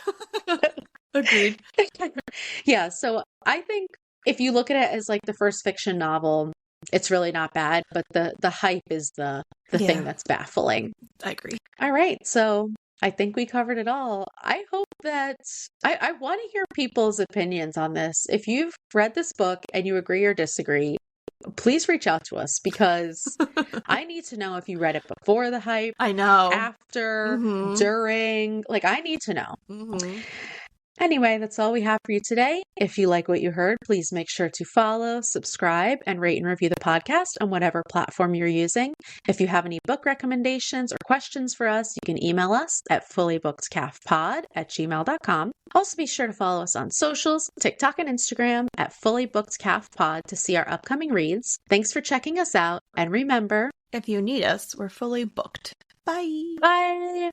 Agreed. Yeah. So I think if you look at it as like the first fiction novel, it's really not bad. But the hype is the thing that's baffling. I agree. All right. So I think we covered it all. I hope that I want to hear people's opinions on this. If you've read this book and you agree or disagree, please reach out to us, because I need to know if you read it before the hype. I know. After, during, like, I need to know. Anyway, that's all we have for you today. If you like what you heard, please make sure to follow, subscribe, and rate and review the podcast on whatever platform you're using. If you have any book recommendations or questions for us, you can email us at fullybookedcalfpod@gmail.com. Also, be sure to follow us on socials, TikTok and Instagram at fullybookedcalfpod to see our upcoming reads. Thanks for checking us out, and remember, if you need us, we're fully booked. Bye. Bye.